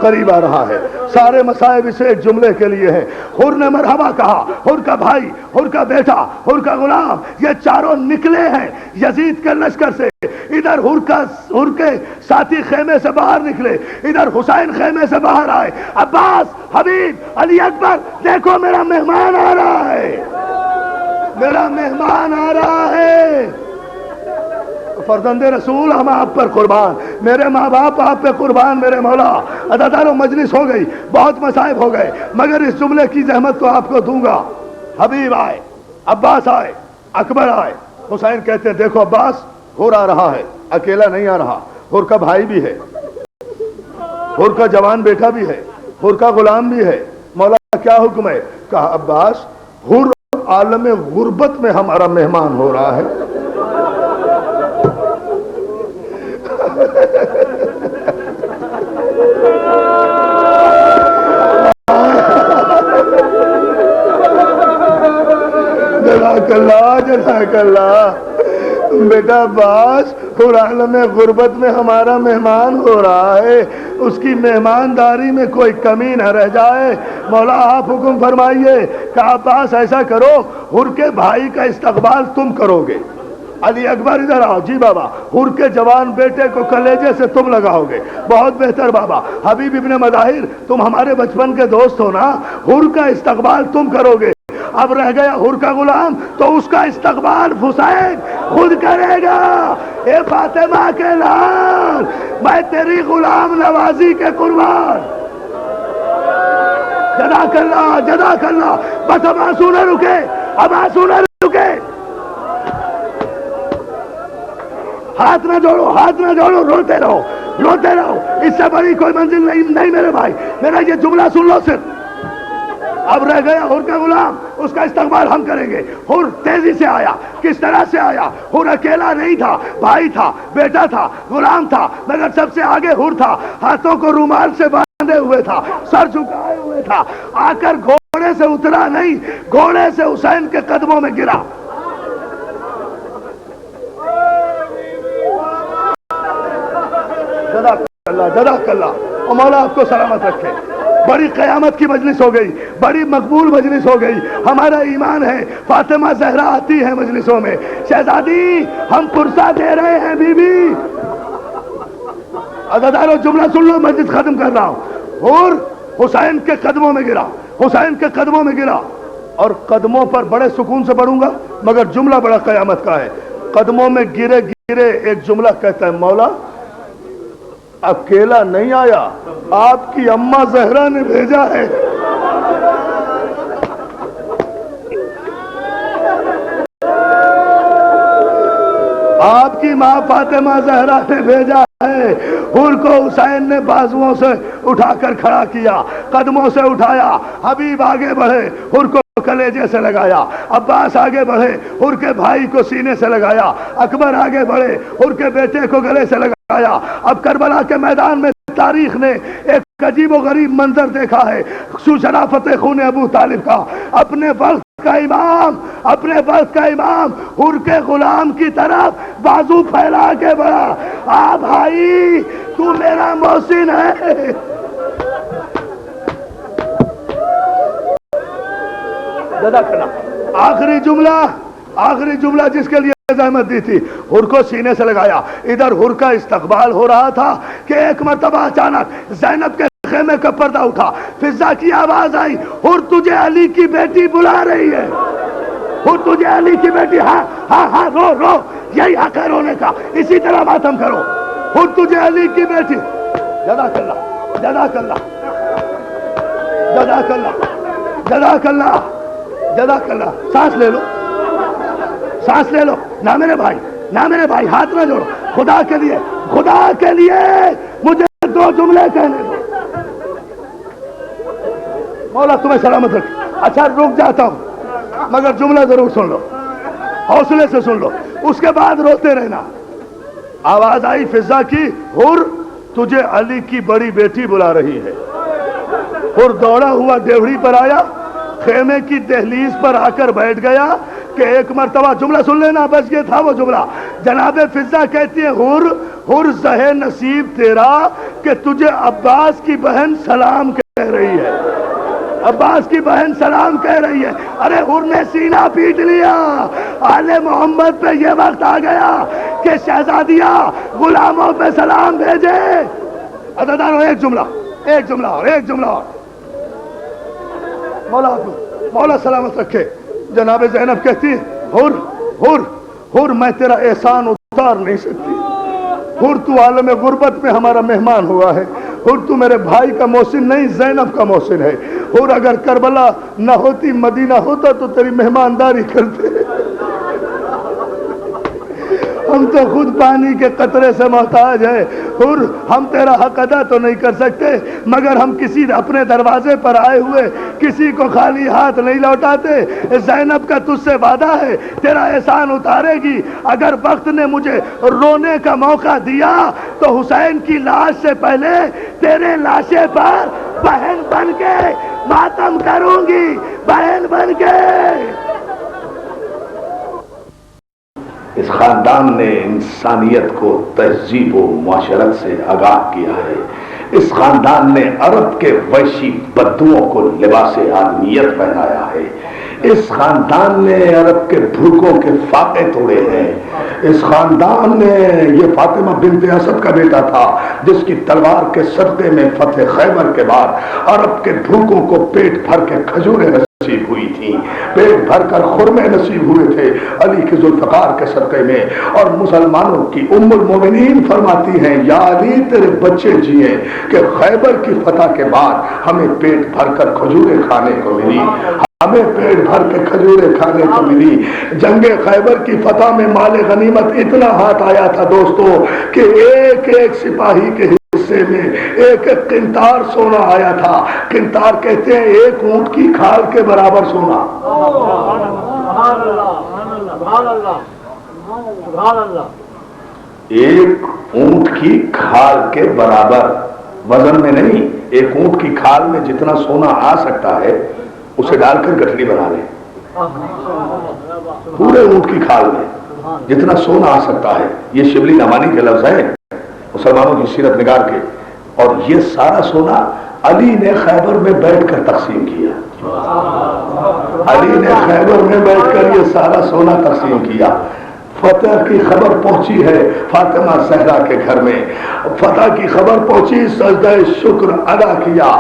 قریب آ رہا ہے. سارے مصائب اسے ایک جملے کے لیے ہیں. حر نے مرحبا کہا. حر کا بھائی, حر کا بیٹا, حر کا غلام, یہ چاروں نکلے ہیں یزید کے لشکر سے. ادھر حر کے ساتھی خیمے سے باہر نکلے, ادھر حسین خیمے سے باہر آئے. عباس, حبیب, علی اکبر, دیکھو میرا مہمان آ رہا ہے, میرا مہمان آ رہا ہے. فرزند رسول ہم آپ پر قربان, میرے ماں باپ آپ پہ قربان میرے مولا. عزادارو مجلس ہو گئی, بہت مصائب ہو گئے, مگر اس جملے کی زحمت تو آپ کو دوں گا. حبیب آئے, عباس آئے, اکبر آئے. حسین کہتے ہیں دیکھو عباس, حر آ رہا ہے, اکیلا نہیں آ رہا, حر کا بھائی بھی ہے, حر کا جوان بیٹا بھی ہے, حر کا غلام بھی ہے. مولا کیا حکم ہے؟ کہا عباس, حر عالم غربت میں ہمارا مہمان ہو رہا ہے. جزاک اللہ, جزاک اللہ. بیٹا عباس, حر عالم غربت میں ہمارا مہمان ہو رہا ہے, اس کی مہمانداری میں کوئی کمی نہ رہ جائے. مولا آپ حکم فرمائیے. کہ عباس ایسا کرو, حر کے بھائی کا استقبال تم کرو گے. علی اکبر ادھر آؤ. جی بابا. حر کے جوان بیٹے کو کلیجے سے تم لگاؤ گے. بہت بہتر بابا. حبیب ابن مظاہر, تم ہمارے بچپن کے دوست ہو نا, حر کا استقبال تم کرو گے. اب رہ گیا حر کا غلام, تو اس کا استقبال حسین خود کرے گا. اے فاطمہ کے لال, میں تیری غلام نوازی کے قربان. جزاک اللہ, جزاک اللہ. بس اب آنسو نہ رکے, اب آنسو نہ رکے. ہاتھ نہ جوڑو, ہاتھ نہ جوڑو, روتے رہو, روتے رہو. اس سے بڑی کوئی منزل نہیں میرے بھائی. میرا یہ جملہ سن لو صرف. اب رہ گیا حر کا غلام, اس کا استقبال ہم کریں گے. حر تیزی سے آیا. کس طرح سے آیا؟ حر اکیلا نہیں تھا, بھائی تھا, بیٹا تھا, غلام تھا, مگر سب سے آگے حر تھا. ہاتھوں کو رومال سے باندھے ہوئے تھا, سر جھکائے ہوئے تھا. آ کر گھوڑے سے اترا نہیں, گھوڑے سے حسین کے قدموں میں گرا. جزاک اللہ, جزاک اللہ. اور مولا آپ کو سلامت رکھے. بڑی قیامت کی مجلس ہو گئی, بڑی مقبول مجلس ہو گئی. ہمارا ایمان ہے فاطمہ زہرا آتی ہے مجلسوں میں. شہزادی ہم پرسہ دے رہے ہیں بی بی. عزادارو جملہ سن لو, مجلس ختم کر رہا ہوں. حر حسین کے قدموں میں گرا, حسین کے قدموں میں گرا. اور قدموں پر بڑے سکون سے پڑھوں گا, مگر جملہ بڑا قیامت کا ہے. قدموں میں گرے گرے ایک جملہ کہتا ہے, مولا اکیلا نہیں آیا, آپ کی اماں زہرا نے بھیجا ہے. آپ کی ماں فاطمہ زہرا نے بھیجا ہے. حر کو حسین نے بازوؤں سے اٹھا کر کھڑا کیا, قدموں سے اٹھایا. حبیب آگے بڑھے, حر کو کلیجے سے لگایا. عباس آگے بڑھے, حر کے بھائی کو سینے سے لگایا. اکبر آگے بڑھے, حر کے بیٹے کو گلے سے لگایا. اب کربلا کے میدان میں تاریخ نے ایک عجیب و غریب منظر دیکھا ہے. شرافت خون ابو طالب کا. اپنے وقت کا امام, اپنے وقت کا امام حر کے غلام کی طرف بازو پھیلا کے بڑھا. آ بھائی, تو میرا محسن ہے. آخری جملہ جس کے لیے زحمت دی تھی, حر کو سینے سے لگایا. ادھر حر کا استقبال ہو رہا تھا کہ ایک مرتبہ اچانک زینب کے خیمے کا پردہ اٹھا. فضا کی آواز آئی, حر تجھے علی کی بیٹی بلا رہی ہے. حر تجھے علی کی بیٹی. ہاں ہاں ہاں, رو رو, یہی حق ہے رونے کا, اسی طرح ماتم کرو. حر تجھے علی کی بیٹی. جزاک اللہ, جزاک اللہ, جزاک اللہ, جزاک اللہ, جزاک اللہ. سانس لے لو, سانس لے لو. نہ میرے بھائی, نہ میرے بھائی, ہاتھ نہ جوڑو. خدا کے لیے, خدا کے لیے مجھے دو جملے کہنے دو. مولا تمہیں سلامت رکھے. اچھا رک جاتا ہوں, مگر جملہ ضرور سن لو, حوصلے سے سن لو, اس کے بعد روتے رہنا. آواز آئی فضا کی, حر تجھے علی کی بڑی بیٹی بلا رہی ہے. حر دوڑا ہوا ڈیوڑی پر آیا, خیمے کی دہلیز پر آ کر بیٹھ گیا کہ ایک مرتبہ, جملہ سن لینا, بس یہ تھا وہ جملہ. جناب فضا کہتی ہے, زہ نصیب تیرا کہ تجھے عباس کی بہن سلام کہہ رہی ہے، عباس کی بہن سلام کہہ رہی ہے۔ ارے حر نے سینہ پیٹ لیا، آل محمد پہ یہ وقت آ گیا کہ شہزادیاں غلاموں پہ سلام بھیجے۔ عزیزانو ایک جملہ اور مولا سلامت رکھے، جناب زینب کہتی حر میں تیرا احسان اتار نہیں سکتی، حر تو عالم غربت میں ہمارا مہمان ہوا ہے، حر تو میرے بھائی کا محسن نہیں زینب کا محسن ہے، حر اگر کربلا نہ ہوتی مدینہ ہوتا تو تیری مہمانداری کرتے، ہم تو خود پانی کے قطرے سے محتاج ہیں، حر ہم تیرا حق ادا تو نہیں کر سکتے مگر ہم کسی اپنے دروازے پر آئے ہوئے کسی کو خالی ہاتھ نہیں لوٹاتے۔ زینب کا تجھ سے وعدہ ہے تیرا احسان اتارے گی، اگر وقت نے مجھے رونے کا موقع دیا تو حسین کی لاش سے پہلے تیرے لاشے پر بہن بن کے ماتم کروں گی، بہن بن کے۔ اس خاندان نے انسانیت کو تہذیب و معاشرت سے آگاہ کیا ہے، اس خاندان نے عرب کے وحشی بدوؤں کو لباس آدمیت پہنایا ہے، اس خاندان نے عرب کے بھوکوں کے فاقے توڑے ہیں، اس خاندان نے، یہ فاطمہ بنت اسد کا بیٹا تھا جس کی تلوار کے صدقے میں فتح خیبر کے بعد عرب کے بھوکوں کو پیٹ بھر کے کھجوریں نصیب ہوئی تھی، پیٹ بھر کر خرمے نصیب ہوئے تھے علی کے ذوالفقار کے صدقے میں، اور مسلمانوں کی ام المومنین فرماتی ہیں یا علی تیرے بچے جیے کہ خیبر کی فتح کے بعد ہمیں پیٹ بھر کر کھجوریں کھانے کو ملی، ہمیں پیٹ بھر کے کھجوریں کھانے کو ملی۔ جنگ خیبر کی فتح میں مال غنیمت اتنا ہاتھ آیا تھا دوستو کہ ایک ایک سپاہی کے حصے میں ایک ایک قنطار سونا آیا تھا، قنطار کہتے ہیں ایک اونٹ کی کھال کے برابر سونا۔ ایک اونٹ کی کھال کے برابر، وزن میں نہیں، ایک اونٹ کی کھال میں جتنا سونا آ سکتا ہے اسے ڈال کر گٹھڑی بنا لیں، پورے اونٹ کی کھال میں جتنا سونا آ سکتا ہے، یہ شبلی نعمانی کے لفظ ہیں مسلمانوں کی سیرت نگار کے، اور یہ سارا سونا علی نے خیبر میں بیٹھ کر تقسیم کیا، علی نے خیبر میں بیٹھ کر یہ سارا سونا تقسیم کیا۔ فتح کی خبر پہنچی ہے فاطمہ زہرا کے گھر میں، فتح کی خبر پہنچی، سجدہ شکر ادا کیا،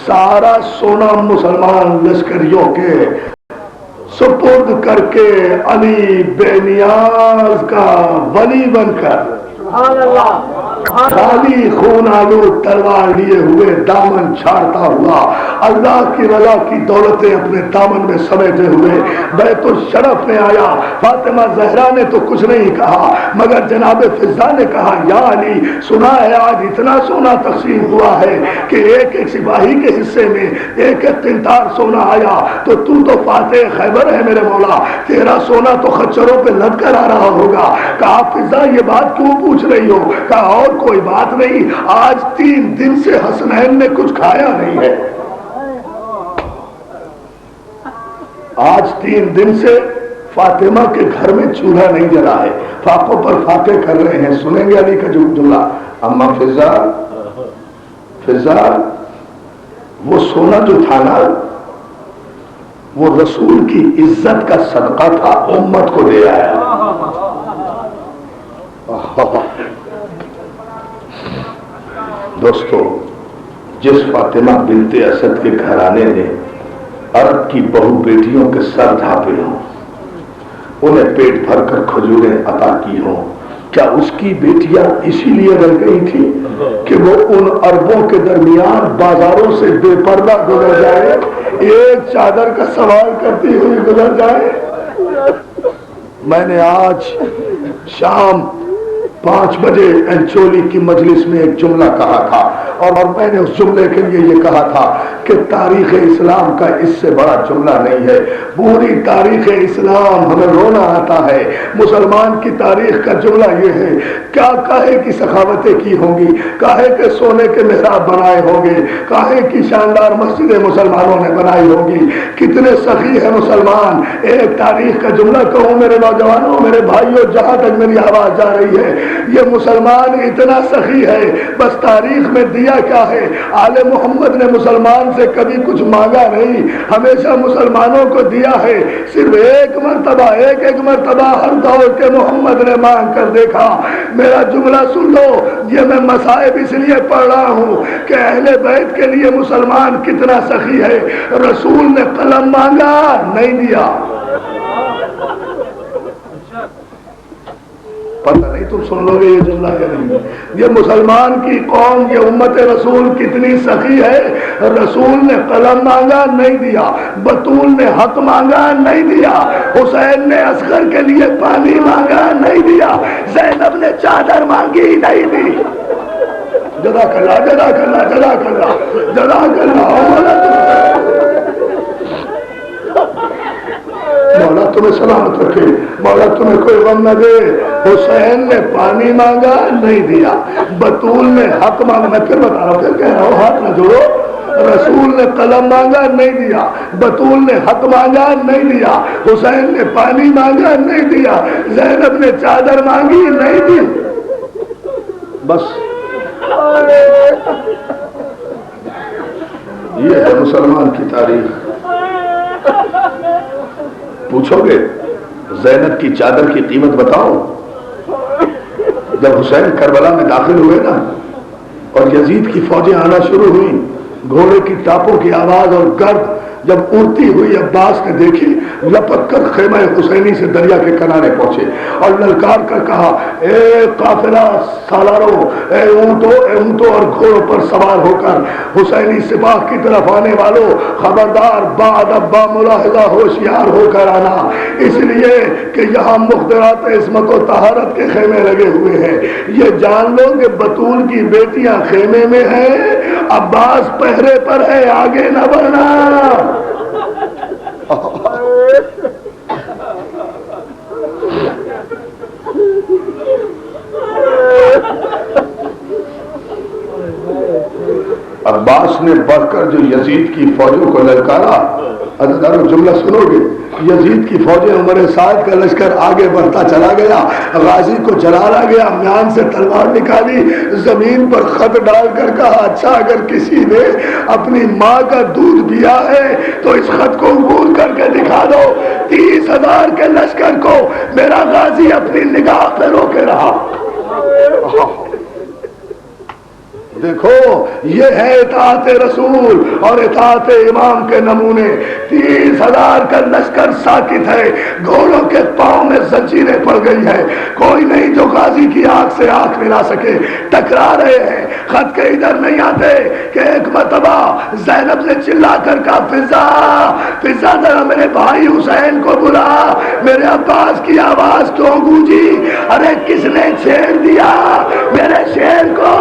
سارا سونا مسلمان لشکریوں کے سپرد کر کے علی بے نیاز کا ولی بن کر خالی خون آلود تلوار لیے ہوئے دامن چھاڑتا ہوا، اللہ کی رضا کی دولتیں اپنے دامن میں سمیٹے ہوئے بیت الشرف میں آیا۔ فاطمہ زہرا نے تو کچھ نہیں کہا مگر جناب فضا نے کہا یا علی سنا ہے آج اتنا سونا تقسیم ہوا ہے کہ ایک ایک سپاہی کے حصے میں ایک ایک قنطار سونا آیا، تو فاتح خیبر ہے میرے مولا، تیرا سونا تو خچروں پہ لد کر آ رہا ہوگا۔ کہا فضا یہ بات کیوں پوچھ رہی ہو؟ کہا اور کوئی بات نہیں، آج 3 دن سے حسنین نے کچھ کھایا نہیں ہے، آج 3 دن سے فاطمہ کے گھر میں چولہا نہیں جلا ہے، فاقوں پر فاقے کر رہے ہیں۔ سنیں گے علی کا جملہ، اما فضا وہ سونا جو تھا نا وہ رسول کی عزت کا صدقہ تھا، امت کو دے آیا۔ دوستو جس فاطمہ بنت اسد کے گھرانے نے عرب کی بہو بیٹیوں کے سر ڈھانپے ہوں، انہیں پیٹ بھر کر کھجوریں عطا کی ہوں، کیا اس کی بیٹیاں اسی لیے رہ گئی تھی کہ وہ ان عربوں کے درمیان بازاروں سے بے پردہ گزر جائے، ایک چادر کا سوال کرتی ہوئی گزر جائے؟ میں نے آج شام 5 بجے انچولی کی مجلس میں ایک جملہ کہا تھا، اور میں نے اس جملے کے لیے یہ کہا تھا کہ تاریخ اسلام کا اس سے بڑا جملہ نہیں ہے، پوری تاریخ اسلام ہمیں رونا آتا ہے۔ مسلمان کی تاریخ کا جملہ یہ ہے، کیا کاہے کی سخاوتیں کی ہوں گی، کاہے کے سونے کے محراب بنائے ہوں گے، کاہے کی شاندار مسجدیں مسلمانوں نے بنائی ہوں گی، کتنے سخی ہیں مسلمان۔ ایک تاریخ کا جملہ کہوں میرے نوجوانوں، میرے بھائیوں، جہاں تک میری آواز جا رہی ہے، یہ مسلمان اتنا سخی ہے، بس تاریخ میں دیا کیا ہے؟ آل محمد نے مسلمان سے کبھی کچھ مانگا نہیں، ہمیشہ مسلمانوں کو دیا ہے، صرف ایک مرتبہ ہر دور کے محمد نے مانگ کر دیکھا۔ میرا جملہ سن لو، یہ میں مصائب اس لیے پڑھ رہا ہوں کہ اہل بیت کے لیے مسلمان کتنا سخی ہے۔ رسول نے قلم مانگا، نہیں دیا۔ پتہ نہیں تم سن لو گے یہ جملہ یا نہیں۔ یہ مسلمان کی قوم، یہ امت رسول کتنی سخی ہے۔ رسول نے قلم مانگا، نہیں دیا۔ بطول نے حق مانگا، نہیں دیا۔ حسین نے اصغر کے لیے پانی مانگا، نہیں دیا۔ زینب نے چادر مانگی، نہیں دی۔ جزاک اللہ، جزاک اللہ، جزاک اللہ، جزاک اللہ۔ مولا تمہیں سلامت رکھے، مولا تمہیں کوئی غم نہ دے۔ حسین نے پانی مانگا، نہیں دیا۔ بطول نے حق مانگا، میں پھر بتا رہا ہوں، پھر کہہ رہا ہوں، ہاتھ نہ جوڑو۔ رسول نے قلم مانگا، نہیں دیا۔ بطول نے حق مانگا، نہیں دیا۔ حسین نے پانی مانگا، نہیں دیا۔ زینب نے چادر مانگی، نہیں دی۔ بس یہ ہے مسلمان کی تاریخ۔ پوچھو گے زینب کی چادر کی قیمت بتاؤ؟ جب حسین کربلا میں داخل ہوئے نا اور یزید کی فوجیں آنا شروع ہوئی، گھوڑے کی ٹاپوں کی آواز اور گرد جب اڑتی ہوئی عباس نے دیکھی، لپک کر خیمہ حسینی سے دریا کے کنارے پہنچے اور للکار کر کہا، اے قافلہ سالاروں، اے اونٹوں اور گھوڑوں پر سوار ہو کر حسینی سپاہ کی طرف آنے والوں، خبردار با ملاحظہ ہوشیار ہو کر آنا، اس لیے کہ یہاں مخدرات عصمت و طہارت کے خیمے لگے ہوئے ہیں۔ یہ جان لو کہ بطول کی بیٹیاں خیمے میں ہیں، عباس پہرے پر ہے، آگے نہ بڑھنا۔ عباس نے بڑھ کر جو یزید کی فوجوں کو للکارا، عزیزانو جملہ سنو گے، یزید کی فوجیں عمر سعد کا لشکر آگے بڑھتا چلا گیا، غازی کو جلالا گیا، میان سے تلوار نکالی، زمین پر خط ڈال کر کہا، اچھا اگر کسی نے اپنی ماں کا دودھ پیا ہے تو اس خط کو عبور کر کے دکھا دو۔ 30,000 کے لشکر کو میرا غازی اپنی نگاہ پہ روکے رہا۔ دیکھو یہ ہے اطاعت رسول اور اطاعت امام کے نمونے۔ 30,000 کا لشکر ساکت ہے، گھوڑوں کے پاؤں میں زنجیریں پڑ گئی ہے، کوئی نہیں جو غازی کی آنکھ سے آنکھ ملا سکے، ٹکرا رہے ہیں، خط کے ادھر نہیں آتے کہ ایک مرتبہ زینب نے چلا کر کہا، فضا ذرا میرے بھائی حسین کو بلا۔ میرے عباس کی آواز کیوں گونجی؟ ارے کس نے چھیڑ دیا میرے شیر کو؟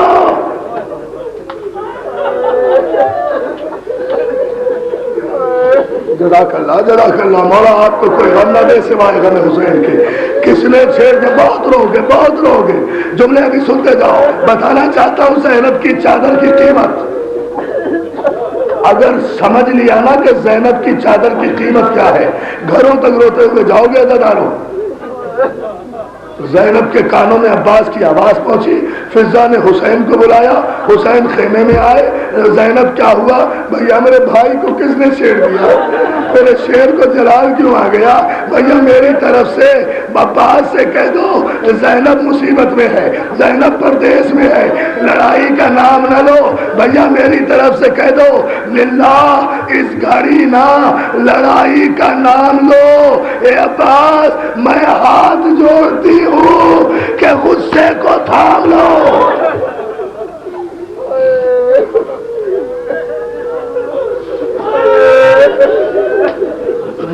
جزاک اللہ، جزاک اللہ۔ مولا آپ کو کوئی غم نہ دے سوائے غم حسین کے۔ کس نے چھیڑ دیا؟ بہت روگے جملے ابھی سنتے جاؤ۔ بتانا چاہتا ہوں زینب کی چادر کی قیمت۔ اگر سمجھ لیا نا کہ زینب کی چادر کی قیمت کیا ہے، گھروں تک روتے ہوئے جاؤ گے عزاداروں۔ زینب کے کانوں میں عباس کی آواز پہنچی، فضا نے حسین کو بلایا، حسین خیمے میں آئے۔ زینب کیا ہوا؟ بھیا میرے بھائی کو کس نے چھیڑ دیا؟ میرے شیر کو جلال کیوں آ گیا؟ بھیا میری طرف سے عباس سے کہہ دو زینب مصیبت میں ہے، زینب پردیس میں ہے، لڑائی کا نام نہ لو۔ بھیا میری طرف سے کہہ دو للہ اس گھڑی نہ لڑائی کا نام لو۔ اے عباس میں ہاتھ جوڑتی ہوں کہ غصے کو تھام لو۔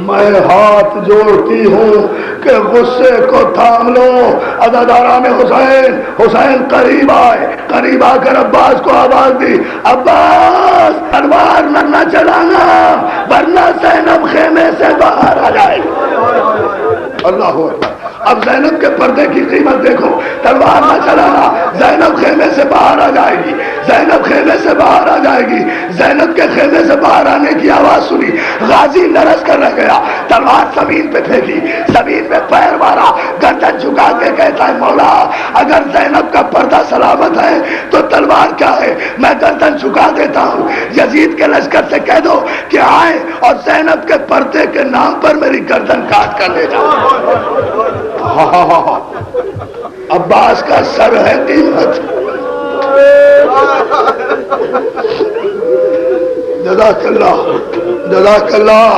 میں ہاتھ جوڑتی ہوں کہ غصے کو تھام لو۔ عزاداران حسین قریب آئے، قریب آ کر عباس کو آواز دی، عباس تلوار نہ چلانا ورنہ زینب خیمے سے باہر آ جائے۔ اللہ اکبر۔ اب زینب کے پردے کی قیمت دیکھو، تلوار نہ چلانا، زینب خیمے سے باہر آ جائے گی، زینب خیمے سے باہر آ جائے گی۔ زینب کے خیمے سے باہر آنے کی آواز سنی، غازی لرز کر رہ گیا، تلوار زمین پہ پھینکی، زمین پہ پیر مارا، گردن جھکا کے کہتا ہے مولا اگر زینب کا پردہ سلامت ہے تو تلوار کیا ہے، میں گردن جھکا دیتا ہوں۔ یزید کے لشکر سے کہہ دو کہ آئے اور زینب کے پردے کے نام پر میری گردن کاٹ کر لے جاؤ۔ عباس کا سر ہے قیمت۔ جزاک اللہ، جزاک اللہ۔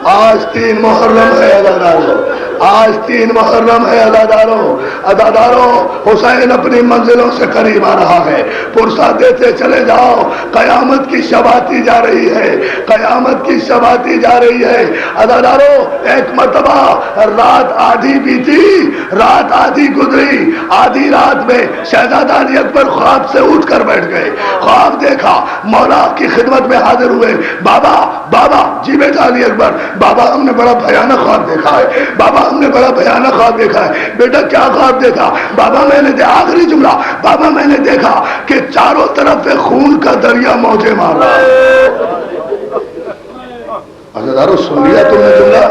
آج 3 محرم ہے اداداروں، آج 3 محرم ہے اداداروں۔ اداداروں حسین اپنی منزلوں سے قریب آ رہا ہے، پرسہ دیتے چلے جاؤ، قیامت کی شب آتی جا رہی ہے، قیامت کی شب آتی جا رہی ہے۔ اداداروں ایک مرتبہ رات آدھی بیتی، رات آدھی گزری، آدھی رات میں شہزادہ علی اکبر خواب سے اٹھ کر بیٹھ گئے، خواب دیکھا، مولا کی خدمت میں حاضر ہوئے۔ بابا بابا، جی بیٹا علی اکبر، بابا ہم نے بڑا بھیانک خواب دیکھا ہے، بابا ہم نے بڑا بھیانک خواب دیکھا ہے۔ بیٹا کیا خواب دیکھا؟ بابا میں نے آخری جملہ، بابا میں نے دیکھا کہ چاروں طرف خون کا دریا موجیں مار رہا ہے۔ عزیزارو سن لیا تم نے جملہ؟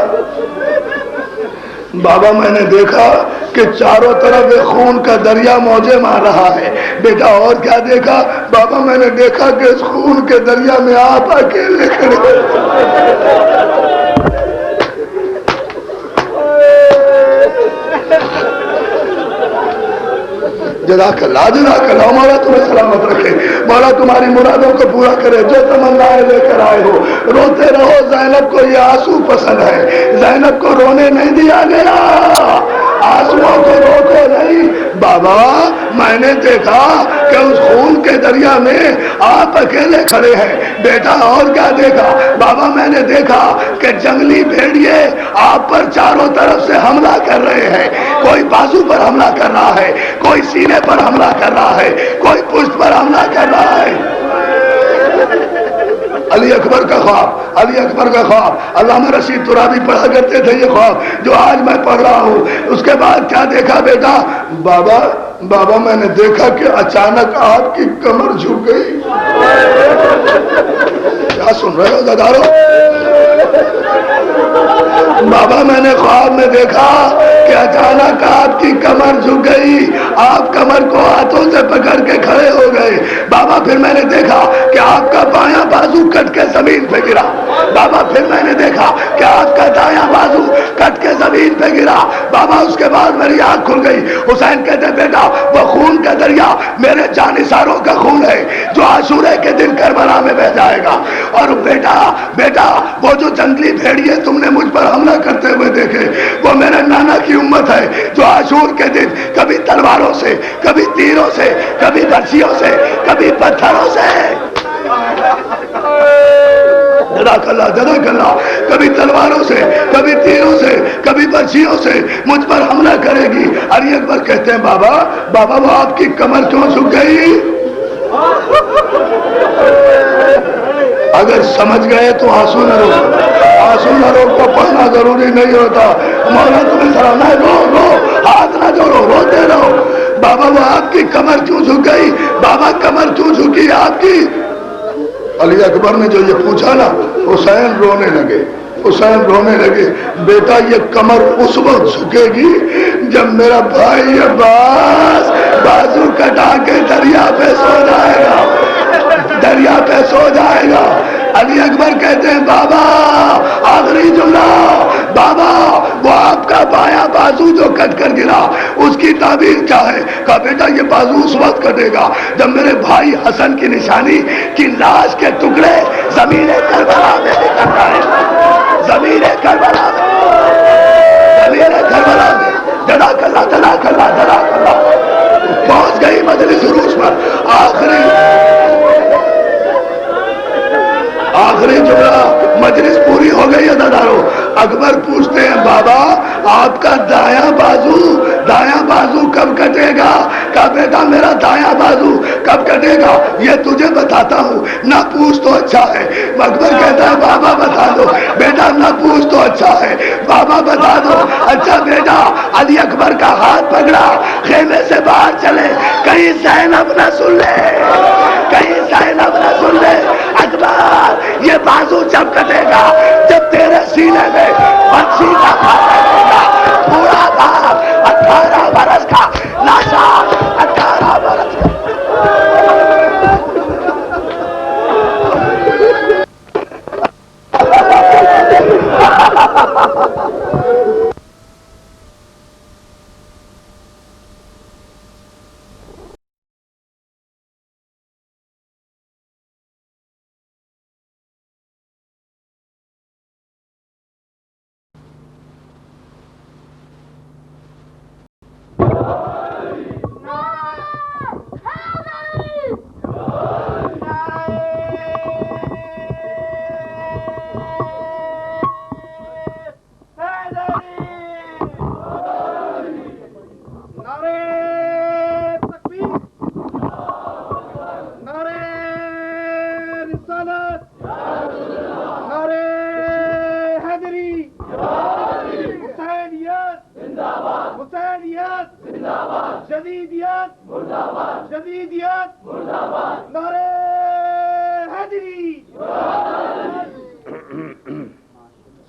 بابا میں نے دیکھا کہ چاروں طرف خون کا دریا موجیں مار رہا ہے۔ بیٹا اور کیا دیکھا؟ بابا میں نے دیکھا کہ اس خون کے دریا میں آپ اکیلے کھڑے۔ جزاک اللہ، جزاک اللہ، مولا تمہیں سلامت رکھے، مولا تمہاری مرادوں کو پورا کرے، جو تمنائیں لے کر آئے ہو۔ روتے رہو، زینب کو یہ آنسو پسند ہے، زینب کو رونے نہیں دیا گیا، آنسوؤں کو روکو نہیں۔ بابا میں نے دیکھا کہ اس خون کے دریا میں آپ اکیلے کھڑے ہیں۔ بیٹا اور کیا دیکھا؟ بابا میں نے دیکھا کہ جنگلی بھیڑیے آپ پر چاروں طرف سے حملہ کر رہے ہیں، کوئی بازو پر حملہ کر رہا ہے، کوئی سینے پر حملہ کر رہا ہے، کوئی پشت پر حملہ کر رہا ہے۔ علی اکبر کا خواب، علی اکبر کا خواب، علامہ رشید ترابی پڑھا کرتے تھے یہ خواب جو آج میں پڑھ رہا ہوں۔ اس کے بعد کیا دیکھا بیٹا؟ بابا بابا میں نے دیکھا کہ اچانک آپ کی کمر جھک گئی۔ کیا سن رہے ہو دادارو؟ بابا میں نے خواب میں دیکھا کہ اچانک آپ کی کمر جھک گئی، آپ کمر کو ہاتھوں سے پکڑ کے کھڑے ہو گئے۔ بابا پھر میں نے دیکھا کہ آپ کا بایاں بازو کٹ کے زمین پہ گرا۔ بابا پھر میں نے دیکھا کہ آپ کا دایاں بازو کٹ کے زمین پہ گرا۔ بابا اس کے بعد میری آنکھ کھل گئی۔ حسین کہتے بیٹا وہ خون کا دریا میرے جانثاروں کا خون ہے جو عاشورے کے دن کربلا میں بہ جائے گا۔ اور بیٹا بیٹا وہ جو جنگلی بھیڑیے تم نے مجھ پر حملہ کرتے ہوئے دیکھے وہ میرے نانا کی امت ہے جو عاشور کے دن کبھی تلواروں سے، کبھی تیروں سے، کبھی برچھیوں سے، کبھی پتھروں سے، جزاک اللہ جزاک اللہ، کبھی تلواروں سے، کبھی تیروں سے، کبھی برچھیوں سے مجھ پر حملہ کرے گی۔ علی اکبر کہتے ہیں بابا بابا وہ آپ کی کمر کیوں جھک گئی؟ اگر سمجھ گئے تو آنسو نہ روکو، آنسو نہ روکو، پڑھنا ضروری نہیں ہوتا۔ مولا تمہیں سلام، نہ رو، ہاتھ نہ جوڑو، روتے رہو۔ بابا وہ آپ کی کمر کیوں جھک گئی؟ بابا کمر کیوں جھکی آپ کی؟ علی اکبر نے جو یہ پوچھا نا، حسین رونے لگے، حسین رونے لگے۔ بیٹا یہ کمر اس وقت جھکے گی جب میرا بھائی عباس بازو کٹا کے دریا پہ سو جائے گا، دریا پہ سو جائے گا۔ علی اکبر کہتے ہیں بابا آخری جملہ، بابا وہ آپ کا بایاں بازو جو کٹ کر گرا اس کی تعبیر کیا ہے؟ کہا بیٹا یہ بازو اس وقت کٹے گا جب میرے بھائی حسن کی نشانی کی لاش کے ٹکڑے زمین کربلا میں نکل جائے، زمین کربلا میں، زمین کربلا میں۔ جزاک اللہ جزاک اللہ جزاک اللہ۔ پہنچ گئی مجلس عروج پر، آخری جملہ، مجلس پوری ہو گئی ہے دادارو، اکبر پوچھتے ہیں بابا آپ کا دایاں بازو کب کٹے گا؟ کہا بیٹا میرا دایاں بازو کب کٹے گا یہ تجھے بتاتا ہوں، نہ پوچھ تو اچھا ہے۔ اکبر کہتا ہے بابا بتا دو۔ بیٹا نہ پوچھ تو اچھا ہے، بابا بتا دو۔ اچھا بیٹا، علی اکبر کا ہاتھ پکڑا، خیمے سے باہر چلے، کہیں زینب نہ سن لے، کہیں زینب نہ سن لے۔ اکبر یہ بازو جب کٹے گا جب تیرے سینے میں بچی کا کھانا دے گا، پورا باپ 18 برس کا لاشا، 18 برس کا۔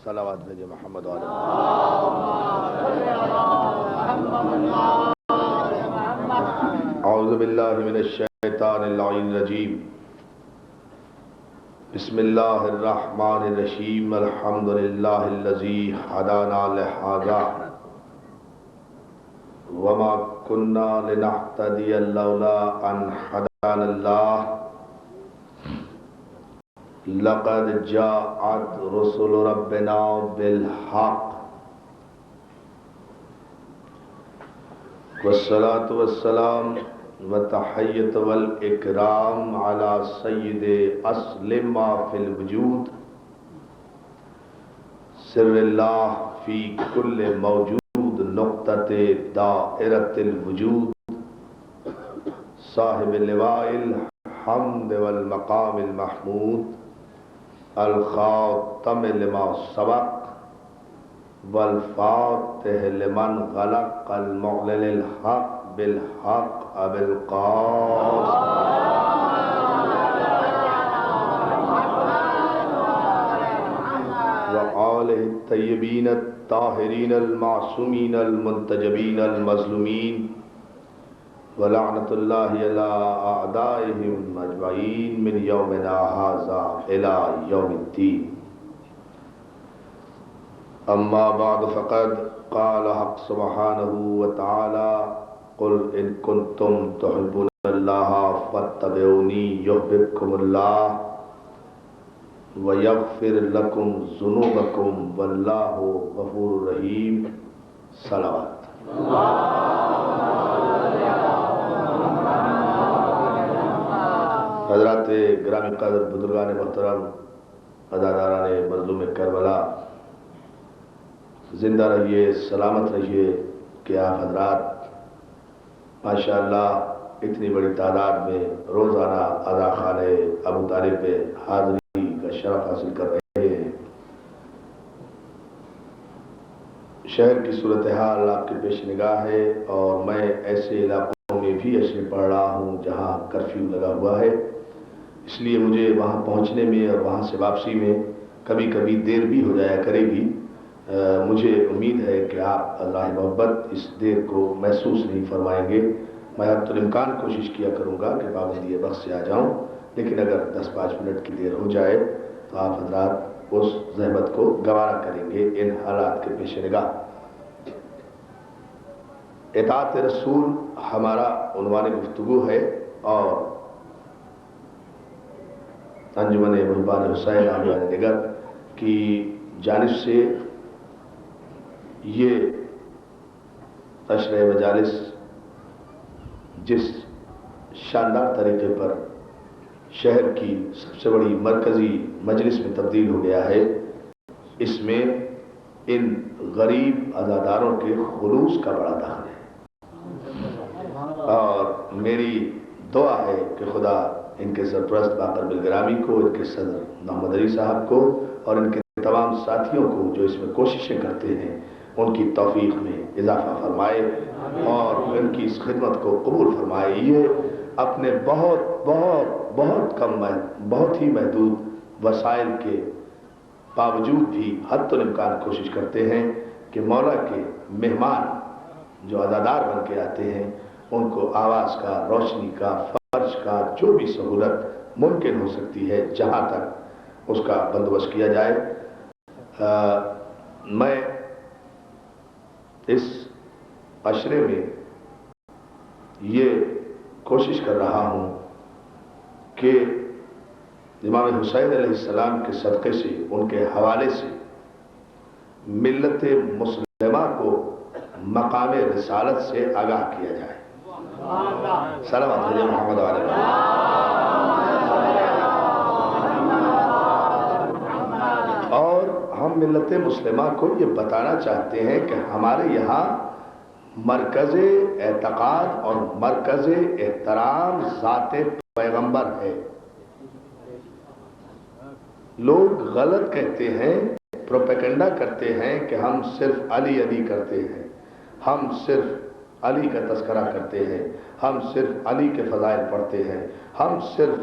صلوات بھیجے محمد والے اعوذ باللہ من الشیطان اللعین الرجیم بسم اللہ الرحمن الرحیم الحمدللہ الذی ہدانا لہذا وما كنا لنهتدي لولا ان هدانا الله لقد جاءت رسل ربنا بالحق والصلاة والسلام والتحية والإكرام على سيد أصل ما في الوجود سر الله في كل موجود نقطة دائرة الوجود صاحب اللواء الحمد والمقام المحمود الخاتم لما سبق والفاتح لمن غلق المعلن الحق بالحق ابو القاسم وآله الطيبين الطاهرين المعصومين المنتجبين المظلومين ولعنة الله على أعدائهم أجمعين من يومنا هذا إلى يوم الدين أما بعد فقد قال حق سبحانه وتعالى قل إن كنتم تحبون الله فاتبعوني يحببكم الله ويغفر لكم ذنوبكم والله غفور رحيم صلوات حضرات گرامی قدر بزرگان محترم اداداران مظلوم کربلا زندہ رہیے سلامت رہیے کہ آپ حضرات ماشاءاللہ اتنی بڑی تعداد میں روزانہ ادا خانے ابو طالب پہ حاضری کا شرف حاصل کر رہے ہیں۔ شہر کی صورتحال آپ کے پیش نگاہ ہے اور میں ایسے علاقوں میں بھی اشرے پڑھ رہا ہوں جہاں کرفیو لگا ہوا ہے، اس لیے مجھے وہاں پہنچنے میں اور وہاں سے واپسی میں کبھی کبھی دیر بھی ہو جایا کرے گی۔ مجھے امید ہے کہ آپ اللہ محبت اس دیر کو محسوس نہیں فرمائیں گے۔ میں حتی الامکان کوشش کیا کروں گا کہ پابندی وقت سے آ جاؤں، لیکن اگر 10-5 منٹ کی دیر ہو جائے تو آپ حضرات اس زحمت کو گوارا کریں گے ان حالات کے پیش نگاہ۔ اطاعت رسول ہمارا عنوان گفتگو ہے اور انجمن محبان حسین عامیان نگر کی جانب سے یہ عشرہ مجالس جس شاندار طریقے پر شہر کی سب سے بڑی مرکزی مجلس میں تبدیل ہو گیا ہے، اس میں ان غریب عزاداروں کے خلوص کا بڑا دخل ہے، اور میری دعا ہے کہ خدا ان کے سرپرست باقر بالگرامی کو، ان کے صدر محمد علی صاحب کو اور ان کے تمام ساتھیوں کو جو اس میں کوششیں کرتے ہیں ان کی توفیق میں اضافہ فرمائے اور ان کی اس خدمت کو قبول فرمائے۔ یہ اپنے بہت بہت بہت کم بہت ہی محدود وسائل کے باوجود بھی حتی الامکان کوشش کرتے ہیں کہ مولا کے مہمان جو عزادار بن کے آتے ہیں ان کو آواز کا، روشنی کا، فرش کا جو بھی سہولت ممکن ہو سکتی ہے جہاں تک اس کا بندوبست کیا جائے۔ میں اس عشرے میں یہ کوشش کر رہا ہوں کہ امام حسین علیہ السلام کے صدقے سے، ان کے حوالے سے ملت مسلمہ کو مقام رسالت سے آگاہ کیا جائے۔ صلوات علی محمد علیہ وسلم۔ اور ہم ملت مسلمہ کو یہ بتانا چاہتے ہیں کہ ہمارے یہاں مرکز اعتقاد اور مرکز احترام ذات پیغمبر ہے۔ لوگ غلط کہتے ہیں، پروپیگنڈا کرتے ہیں کہ ہم صرف علی علی کرتے ہیں، ہم صرف علی کا تذکرہ کرتے ہیں، ہم صرف علی کے فضائل پڑھتے ہیں، ہم صرف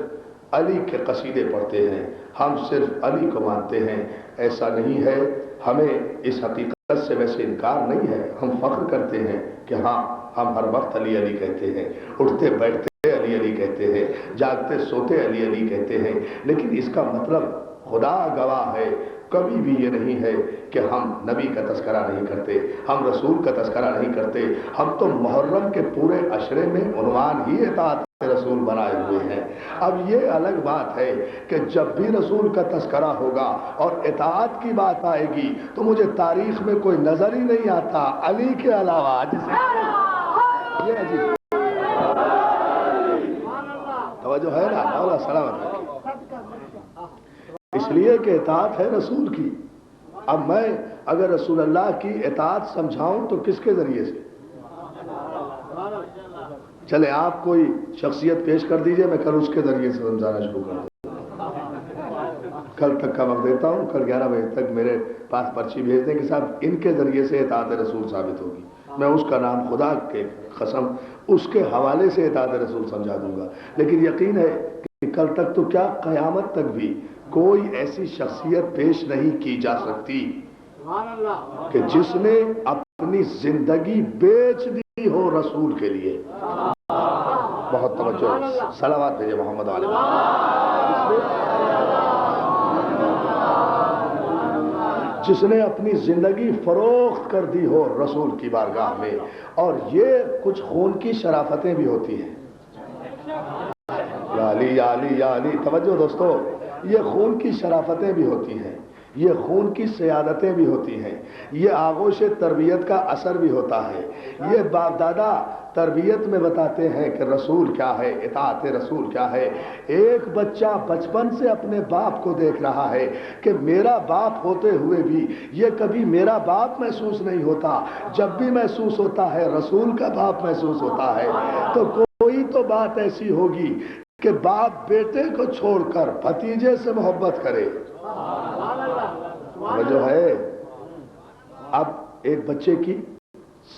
علی کے قصیدے پڑھتے ہیں، ہم صرف علی کو مانتے ہیں۔ ایسا نہیں ہے، ہمیں اس حقیقت سے ویسے انکار نہیں ہے، ہم فخر کرتے ہیں کہ ہاں ہم ہر وقت علی علی کہتے ہیں، اٹھتے بیٹھتے علی علی کہتے ہیں، جاگتے سوتے علی علی کہتے ہیں، لیکن اس کا مطلب خدا گواہ ہے کبھی بھی یہ نہیں ہے کہ ہم نبی کا تذکرہ نہیں کرتے، ہم رسول کا تذکرہ نہیں کرتے۔ ہم تو محرم کے پورے عشرے میں عنوان ہی اطاعت رسول بنائے ہوئے ہیں۔ اب یہ الگ بات ہے کہ جب بھی رسول کا تذکرہ ہوگا اور اطاعت کی بات آئے گی تو مجھے تاریخ میں کوئی نظر ہی نہیں آتا علی کے علاوہ جسے یہ عجیب توجہ ہے نا، مولا سلامت ہے، اس لیے کہ اطاعت ہے رسول کی۔ اب میں اگر رسول اللہ کی اطاعت سمجھاؤں تو کس کے ذریعے سے؟ چلے آپ کوئی شخصیت پیش کر دیجئے، میں کل اس کے ذریعے سے سمجھانا شروع کر دوں۔ کل تک کا وقت دیتا ہوں، کل 11 بجے تک میرے پاس پرچی بھیج دیں کہ صاحب ان کے ذریعے سے اطاعت رسول ثابت ہوگی، میں اس کا نام خدا کے قسم اس کے حوالے سے اطاعت رسول سمجھا دوں گا۔ لیکن یقین ہے کہ کل تک تو کیا قیامت تک بھی کوئی ایسی شخصیت پیش نہیں کی جا سکتی کہ جس نے اپنی زندگی بیچ دی ہو رسول کے لیے۔ بہت توجہ، صلوات بھیجے محمد علیہ وسلم۔ جس نے اپنی زندگی فروخت کر دی ہو رسول کی بارگاہ میں، اور یہ کچھ خون کی شرافتیں بھی ہوتی ہیں۔ یا علی یا علی یا علی، توجہ دوستو، یہ خون کی شرافتیں بھی ہوتی ہیں، یہ خون کی سیادتیں بھی ہوتی ہیں، یہ آغوش تربیت کا اثر بھی ہوتا ہے۔ یہ باپ دادا تربیت میں بتاتے ہیں کہ رسول کیا ہے، اطاعت رسول کیا ہے۔ ایک بچہ بچپن سے اپنے باپ کو دیکھ رہا ہے کہ میرا باپ ہوتے ہوئے بھی یہ کبھی میرا باپ محسوس نہیں ہوتا، جب بھی محسوس ہوتا ہے رسول کا باپ محسوس ہوتا ہے۔ تو کوئی تو بات ایسی ہوگی کہ باپ بیٹے کو چھوڑ کر بھتیجے سے محبت کرے۔ وہ جو ہے، اب ایک بچے کی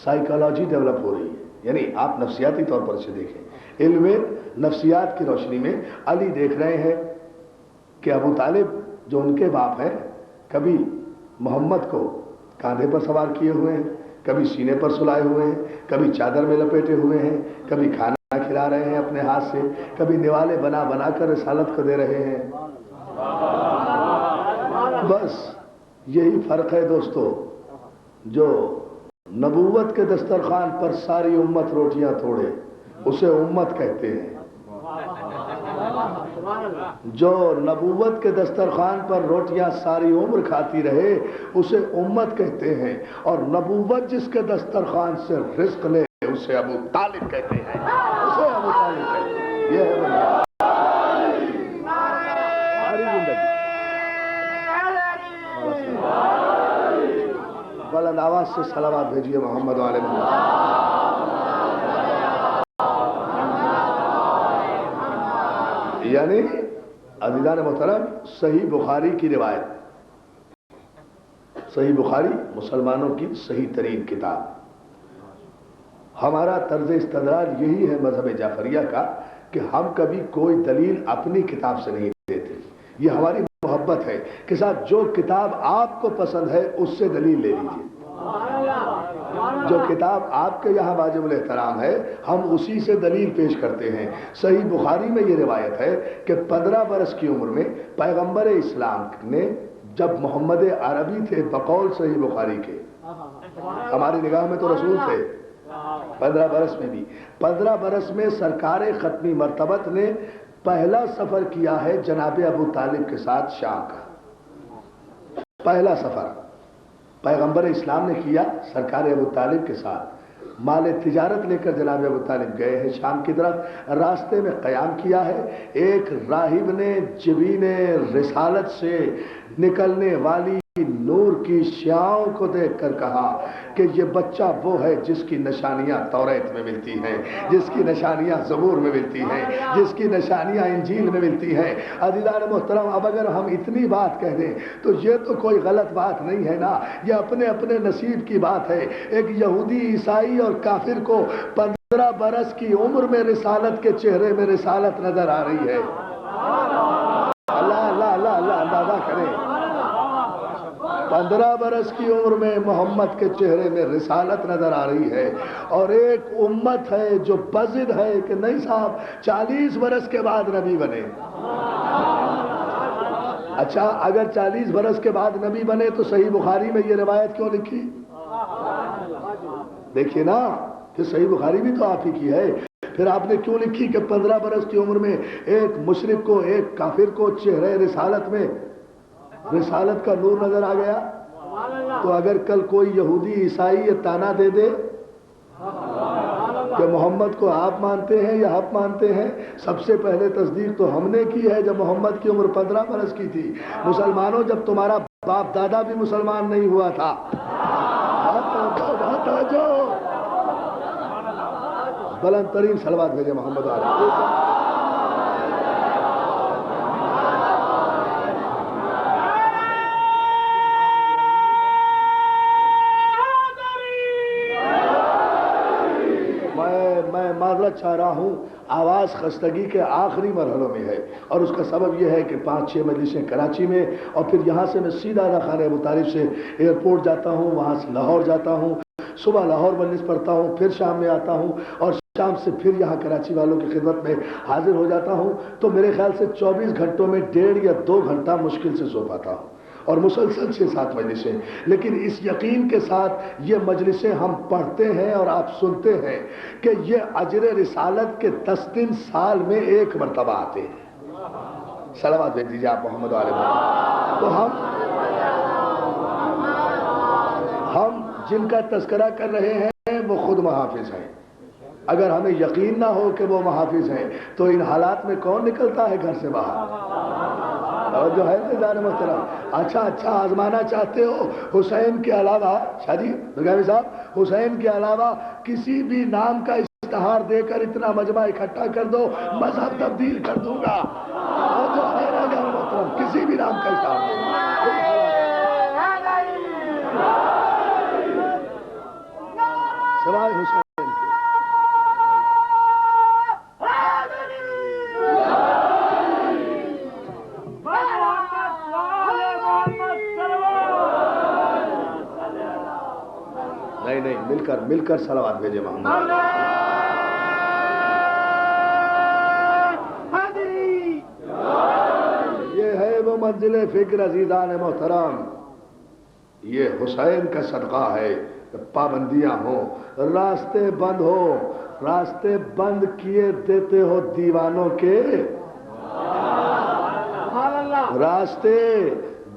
سائیکالوجی ڈیولپ ہو رہی ہے، یعنی آپ نفسیاتی طور پر اسے دیکھیں، علم نفسیات کی روشنی میں علی دیکھ رہے ہیں کہ ابو طالب جو ان کے باپ ہیں کبھی محمد کو کاندھے پر سوار کیے ہوئے ہیں، کبھی سینے پر سلائے ہوئے ہیں، کبھی چادر میں لپیٹے ہوئے ہیں، کبھی کھانا کھلا رہے ہیں اپنے ہاتھ سے، کبھی نوالے بنا بنا کر رسالت کو دے رہے ہیں۔ بس یہی فرق ہے دوستو، جو نبوت کے دسترخوان پر ساری امت روٹیاں توڑے اسے امت کہتے ہیں، جو نبوت کے دسترخوان پر روٹیاں ساری عمر کھاتی رہے اسے امت کہتے ہیں، اور نبوت جس کے دسترخوان سے رزق لے اسے ابو طالب کہتے ہیں، اسے ابو طالب کہتے ہیں۔ یہ ہے بلند آواز سے صلوات بھیجیے محمد علیہ محمد. یعنی عزیزان محترم صحیح بخاری کی روایت، صحیح بخاری مسلمانوں کی صحیح ترین کتاب. ہمارا طرز استدلال یہی ہے مذہب جعفریہ کا کہ ہم کبھی کوئی دلیل اپنی کتاب سے نہیں دیتے. یہ ہماری محبت ہے کہ صاحب جو کتاب آپ کو پسند ہے اس سے دلیل لے لیجیے. جو کتاب آپ کے یہاں واجب الاحترام ہے ہم اسی سے دلیل پیش کرتے ہیں. صحیح بخاری میں یہ روایت ہے کہ 15 برس کی عمر میں پیغمبر اسلام نے، جب محمد عربی تھے بقول صحیح بخاری کے، ہماری نگاہ میں تو رسول تھے، 15 برس میں بھی 15 برس میں سرکار ختمی مرتبت نے پہلا سفر کیا ہے جناب ابو طالب کے ساتھ شام کا. پہلا سفر پیغمبر اسلام نے کیا سرکار ابو طالب کے ساتھ. مال تجارت لے کر جناب ابو طالب گئے ہیں شام کی طرف. راستے میں قیام کیا ہے. ایک راہب نے جبین رسالت سے نکلنے والی نور کی شیاؤں کو دیکھ کر کہا کہ یہ بچہ وہ ہے جس کی نشانیاں توریت میں ملتی ہیں، جس کی نشانیاں زبور میں ملتی ہیں، جس کی نشانیاں انجیل میں ملتی ہیں. عزیزان محترم اب اگر ہم اتنی بات کہہ دیں تو یہ تو کوئی غلط بات نہیں ہے نا، یہ اپنے اپنے نصیب کی بات ہے. ایک یہودی عیسائی اور کافر کو 15 برس کی عمر میں رسالت کے چہرے میں رسالت نظر آ رہی ہے. اللہ اللہ اللہ اللہ اندازہ کریں، 15 برس کی عمر میں محمد کے چہرے میں رسالت نظر آ رہی ہے. اور ایک امت ہے جو بضد ہے کہ نہیں صاحب 40 برس کے بعد نبی بنے. اچھا اگر 40 برس کے بعد نبی بنے تو صحیح بخاری میں یہ روایت کیوں لکھی؟ دیکھیے نا کہ صحیح بخاری بھی تو آپ ہی کی ہے. پھر آپ نے کیوں لکھی کہ 15 برس کی عمر میں ایک مشرک کو، ایک کافر کو چہرے رسالت میں رسالت کا نور نظر آ گیا؟ تو اگر کل کوئی یہودی عیسائی یہ تانا دے دے کہ محمد کو آپ مانتے ہیں یا حق مانتے ہیں، سب سے پہلے تصدیق تو ہم نے کی ہے جب محمد کی عمر 15 برس کی تھی. مسلمانوں جب تمہارا باپ دادا بھی مسلمان نہیں ہوا تھا. بلند ترین صلوات بھیجے محمد علیہ. میں معذرت چاہ رہا ہوں، آواز خستگی کے آخری مرحلوں میں ہے اور اس کا سبب یہ ہے کہ 5-6 مجلسیں کراچی میں، اور پھر یہاں سے میں سیدھا خانہ ابو طالب سے ایئرپورٹ جاتا ہوں، وہاں سے لاہور جاتا ہوں، صبح لاہور مجلس پڑھتا ہوں، پھر شام میں آتا ہوں اور شام سے پھر یہاں کراچی والوں کی خدمت میں حاضر ہو جاتا ہوں. تو میرے خیال سے 24 گھنٹوں میں 1.5 یا 2 گھنٹہ مشکل سے سو پاتا ہوں اور مسلسل 6-7 مجلسیں. لیکن اس یقین کے ساتھ یہ مجلسیں ہم پڑھتے ہیں اور آپ سنتے ہیں کہ یہ اجر رسالت کے 10 دن سال میں ایک مرتبہ آتے ہیں. صلوات بھیج دیجیے آپ محمد علیہ محمد. تو ہم جن کا تذکرہ کر رہے ہیں وہ خود محافظ ہیں. اگر ہمیں یقین نہ ہو کہ وہ محافظ ہیں تو ان حالات میں کون نکلتا ہے گھر سے باہر؟ اور جو ہے نظام محترم، اچھا آزمانا چاہتے ہو حسین کے علاوہ، شاہ جی برگاوی صاحب، حسین کے علاوہ کسی بھی نام کا اشتہار دے کر اتنا مجمع اکٹھا کر دو، مذہب تبدیل کر دوں گا. اور جو ہے نظام محترم کسی بھی نام کا اشتہار دے سوائے حسین. نہیں مل کر صلوات بھیجے محمد. یہ ہے وہ منزل فکر عزیزان محترم، یہ حسین کا صدقہ ہے. پابندیاں ہوں، راستے بند ہو، راستے بند کیے دیتے ہو دیوانوں کے، راستے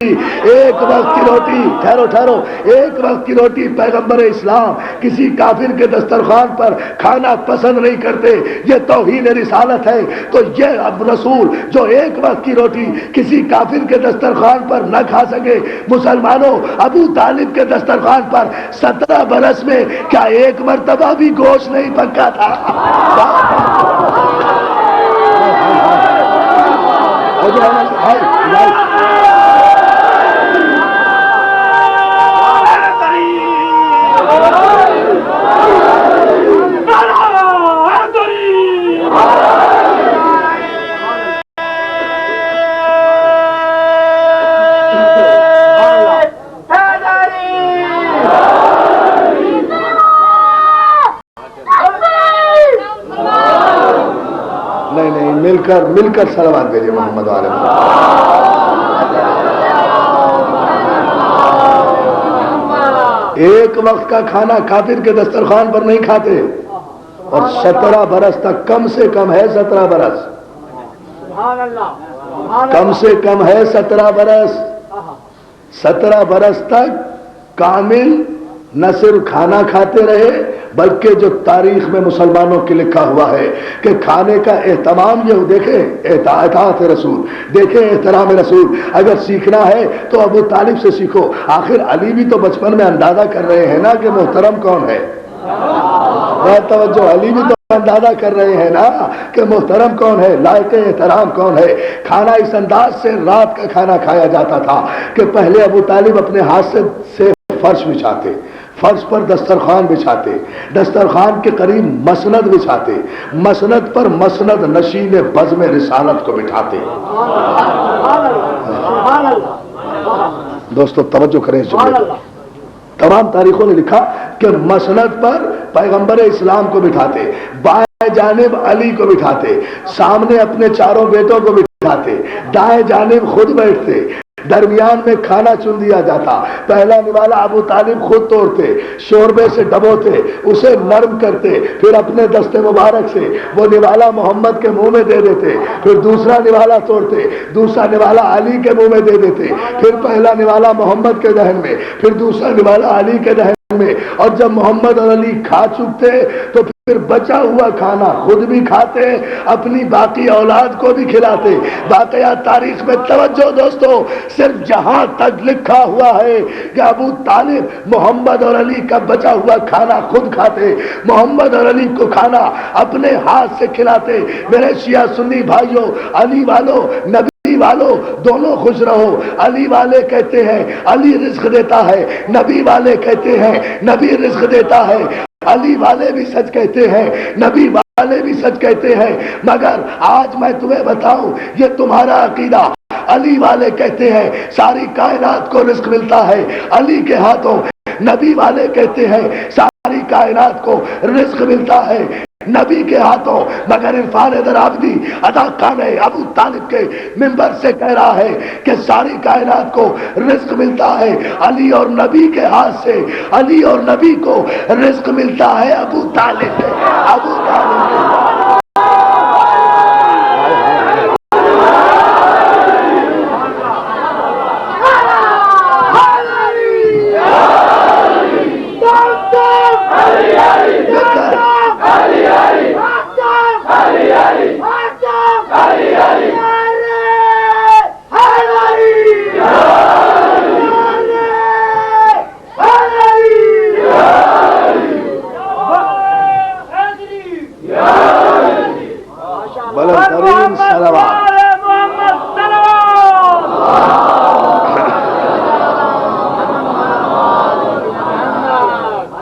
ایک وقت کی روٹی، ٹھہرو، ایک وقت کی روٹی پیغمبر اسلام کسی کافر کے دسترخوان پر کھانا پسند نہیں کرتے، یہ توہین رسالت ہے۔ تو یہ اب رسول جو ایک وقت کی روٹی کسی کافر کے دسترخوان پر نہ کھا سکے، مسلمانوں ابو طالب کے دسترخوان پر 17 برس میں کیا ایک مرتبہ بھی گوشت نہیں پکا تھا؟ مل کر صلوات بھیجیے محمد علیہ ایک وقت کا کھانا کافر کے دسترخوان پر نہیں کھاتے، اور 17 برس تک، کم سے کم ہے 17 برس، کم سے کم ہے 17 برس، 17 برس تک کامل نہ صرف کھانا کھاتے رہے، بلکہ جو تاریخ میں مسلمانوں کی لکھا ہوا ہے کہ کھانے کا اہتمام، یہ دیکھیں اطاعت رسول، دیکھیں احترام رسول، اگر سیکھنا ہے تو ابو طالب سے سیکھو۔ آخر علی بھی تو بچپن میں اندازہ کر رہے ہیں نا کہ محترم کون ہے، توجہ، علی بھی تو اندازہ کر رہے ہیں نا کہ محترم کون ہے، لائق احترام کون ہے۔ کھانا اس انداز سے رات کا کھانا کھایا جاتا تھا کہ پہلے ابو طالب اپنے ہاتھ سے فرش بچھاتے، فرش پر دسترخوان بچھاتے، دسترخوان کے قریب مسند بچھاتے، مسند پر مسند نشین بزم رسالت کو بٹھاتے۔ دوستو توجہ کریں اس جملے کو، تمام تاریخوں نے لکھا کہ مسند پر پیغمبر اسلام کو بٹھاتے، بائیں جانب علی کو بٹھاتے، سامنے اپنے چاروں بیٹوں کو بٹھاتے، دائیں جانب خود بیٹھتے، درمیان میں کھانا چن دیا جاتا، پہلا نوالا ابو طالب خود توڑتے، شوربے سے ڈبوتے، اسے نرم کرتے، پھر اپنے دست مبارک سے وہ نوالا محمد کے منہ میں دے دیتے، پھر دوسرا نوالا توڑتے، دوسرا نوالا علی کے منہ میں دے دیتے، پھر پہلا نوالا محمد کے دہن میں، پھر دوسرا نوالا علی کے دہن میں، اور جب محمد اور علی کھا چکتے تو پھر بچا ہوا کھانا خود بھی کھاتے، اپنی باقی اولاد کو بھی کھلاتے۔ واقعات تاریخ میں، توجہ دوستو، صرف جہاں تک لکھا ہوا ہے کہ ابو طالب محمد اور علی کا بچا ہوا کھانا خود کھاتے، محمد اور علی کو کھانا اپنے ہاتھ سے کھلاتے۔ میرے شیعہ سنی بھائیوں، علی والو، نبی والو، دونوں خوش رہو۔ علی والے کہتے ہیں علی رزق دیتا ہے، نبی والے کہتے ہیں نبی رزق دیتا ہے۔ علی والے بھی سچ کہتے ہیں، نبی والے بھی سچ کہتے ہیں، مگر آج میں تمہیں بتاؤں یہ تمہارا عقیدہ۔ علی والے کہتے ہیں ساری کائنات کو رزق ملتا ہے علی کے ہاتھوں، نبی والے کہتے ہیں ساری کائنات کو رزق ملتا ہے نبی کے ہاتھوں، مگر عرفان درابدی ادا خانہ ابو طالب کے منبر سے کہہ رہا ہے کہ ساری کائنات کو رزق ملتا ہے علی اور نبی کے ہاتھ سے، علی اور نبی کو رزق ملتا ہے ابو طالب سے، ابو طالب سے۔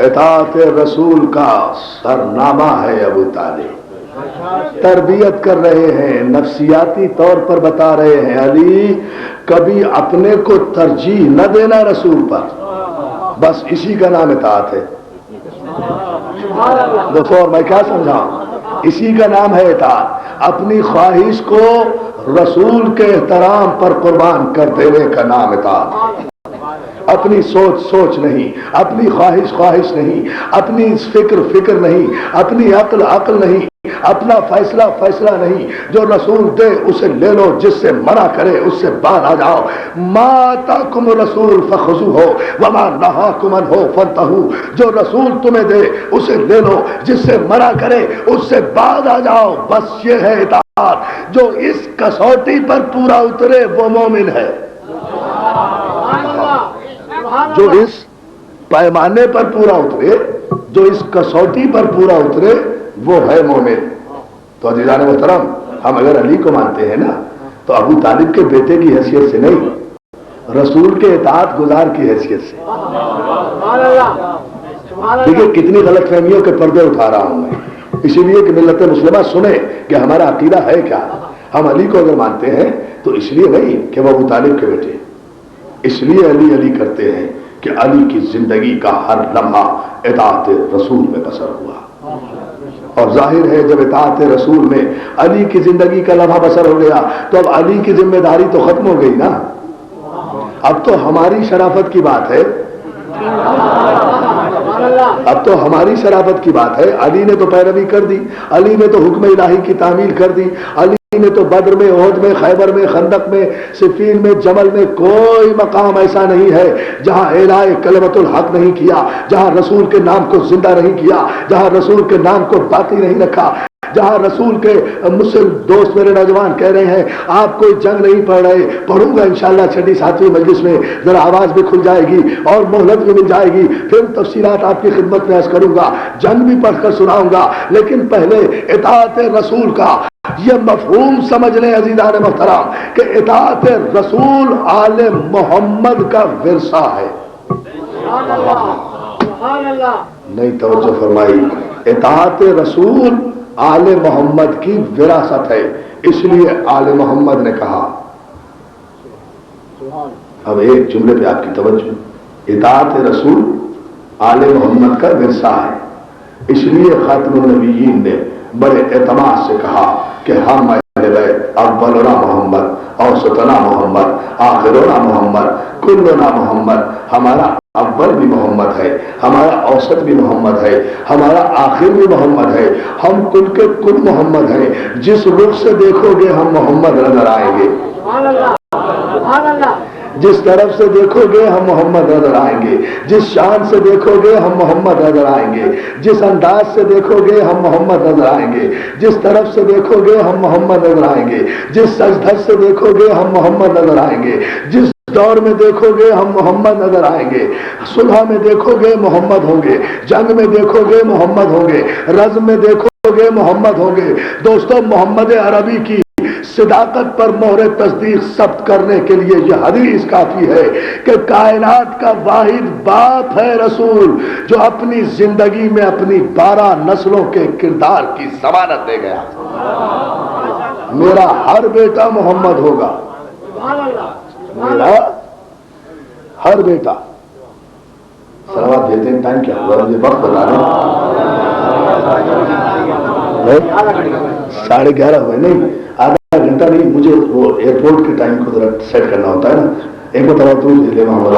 اطاعت رسول کا سرنامہ ہے ابو طالب، تربیت کر رہے ہیں، نفسیاتی طور پر بتا رہے ہیں علی کبھی اپنے کو ترجیح نہ دینا رسول پر، بس اسی کا نام اطاعت ہے۔ دوستو اور میں کیا سمجھاؤں، اسی کا نام ہے اطاعت، اپنی خواہش کو رسول کے احترام پر قربان کر دینے کا نام اطاعت۔ اپنی سوچ سوچ نہیں، اپنی خواہش خواہش نہیں، اپنی فکر فکر نہیں، اپنی عقل عقل نہیں، اپنا فیصلہ فیصلہ نہیں، جو رسول دے اسے لے لو، جس سے منع کرے اس سے باز آ جاؤ۔ ما آتاکم الرسول فخذوہ وما نہاکم عنہ فانتہوا، جو رسول تمہیں دے اسے لے لو، جس سے منع کرے اس سے باز آ جاؤ، بس یہ ہے اطاعت۔ جو اس کسوٹی پر پورا اترے وہ مومن ہے، جو اس پیمانے پر پورا اترے، جو اس کسوٹی پر پورا اترے وہ ہے مومن۔ تو عزیزان محترم، ہم اگر علی کو مانتے ہیں نا تو ابو طالب کے بیٹے کی حیثیت سے نہیں، رسول کے اطاعت گزار کی حیثیت سے۔ دیکھیں کتنی غلط فہمیوں کے پردے اٹھا رہا ہوں میں، اسی لیے کہ ملت مسلمہ سنے کہ ہمارا عقیدہ ہے کیا۔ ہم علی کو اگر مانتے ہیں تو اس لیے نہیں کہ وہ ابو طالب کے بیٹے، اس لیے علی علی کرتے ہیں کہ علی کی زندگی کا ہر لمحہ اطاعت رسول میں بسر ہوا، اور ظاہر ہے جب اطاعت رسول میں علی کی زندگی کا لمحہ بسر ہو گیا تو اب علی کی ذمہ داری تو ختم ہو گئی نا، اب تو ہماری شرافت کی بات ہے، اب تو ہماری شرافت کی بات ہے۔ علی نے تو پیروی کر دی، علی نے تو حکم الہی کی تعمیل کر دی، علی نے تو بدر میں، احد میں، خیبر میں، خندق میں، صفین میں، جمل میں کوئی مقام ایسا نہیں ہے جہاں اعلاء کلمت الحق نہیں کیا، جہاں رسول کے نام کو زندہ نہیں کیا، جہاں رسول کے نام کو باقی نہیں رکھا، جہاں رسول کے مجھ سے دوست میرے نوجوان کہہ رہے ہیں آپ کوئی جنگ نہیں پڑھ رہے، پڑھوں گا انشاءاللہ 6 7ویں مجلس میں، ذرا آواز بھی کھل جائے گی اور مہلت بھی مل جائے گی، پھر تفصیلات آپ کی خدمت میں عرض کروں گا، جنگ بھی پڑھ کر سناؤں گا، لیکن پہلے اطاعت رسول کا یہ مفہوم سمجھ لیں عزیزان محترم کہ اطاعت رسول آل محمد کا ورثہ ہے۔ نہیں توجہ فرمائی، اطاعت رسول آل محمد کی وراثت ہے، اس لیے آل محمد نے کہا۔ اب ایک جملے پہ آپ کی توجہ، اطاعت رسول آل محمد کا ورثہ ہے، اس لیے خاتم النبیین نے بڑے اعتماد سے کہا کہ ہم اولنا محمد، اوسطنا محمد، آخرنا محمد، کلنا محمد، ہمارا اول بھی محمد ہے، ہمارا اوسط بھی محمد ہے، ہمارا آخر بھی محمد ہے، ہم کل کے کل محمد ہیں، جس رخ سے دیکھو گے ہم محمد نظر آئیں گے، جس طرف سے دیکھو گے ہم محمد نظر آئیں گے، جس شان سے دیکھو گے ہم محمد نظر آئیں گے، جس انداز سے دیکھو گے ہم محمد نظر آئیں گے، جس طرف سے دیکھو گے ہم محمد نظر آئیں گے، جس سج دھج سے دیکھو گے ہم محمد نظر آئیں گے، جس دور میں دیکھو گے ہم محمد نظر آئیں گے، صلح میں دیکھو گے محمد ہوں گے، جنگ میں دیکھو گے محمد ہوں گے، رزم میں دیکھو گے محمد ہوں گے۔ دوستو محمد عربی کی صداقت پر مہر تصدیق ثبت کرنے کے لیے یہ حدیث کافی ہے کہ کائنات کا واحد باپ ہے رسول، جو اپنی زندگی میں اپنی 12 نسلوں کے کردار کی ضمانت دے گیا، میرا ہر بیٹا محمد ہوگا، میرا ہر بیٹا۔ سلامات بھیجتے ہیں، ٹائم کیا ہوا مجھے وقت بتا دیں، 11:30 ہوئے، نہیں آدھا گھنٹہ نہیں، مجھے وہ ایئرپورٹ کے ٹائم کو ذرا سیٹ کرنا ہوتا ہے نا، ایک مرتبہ تو لے محمد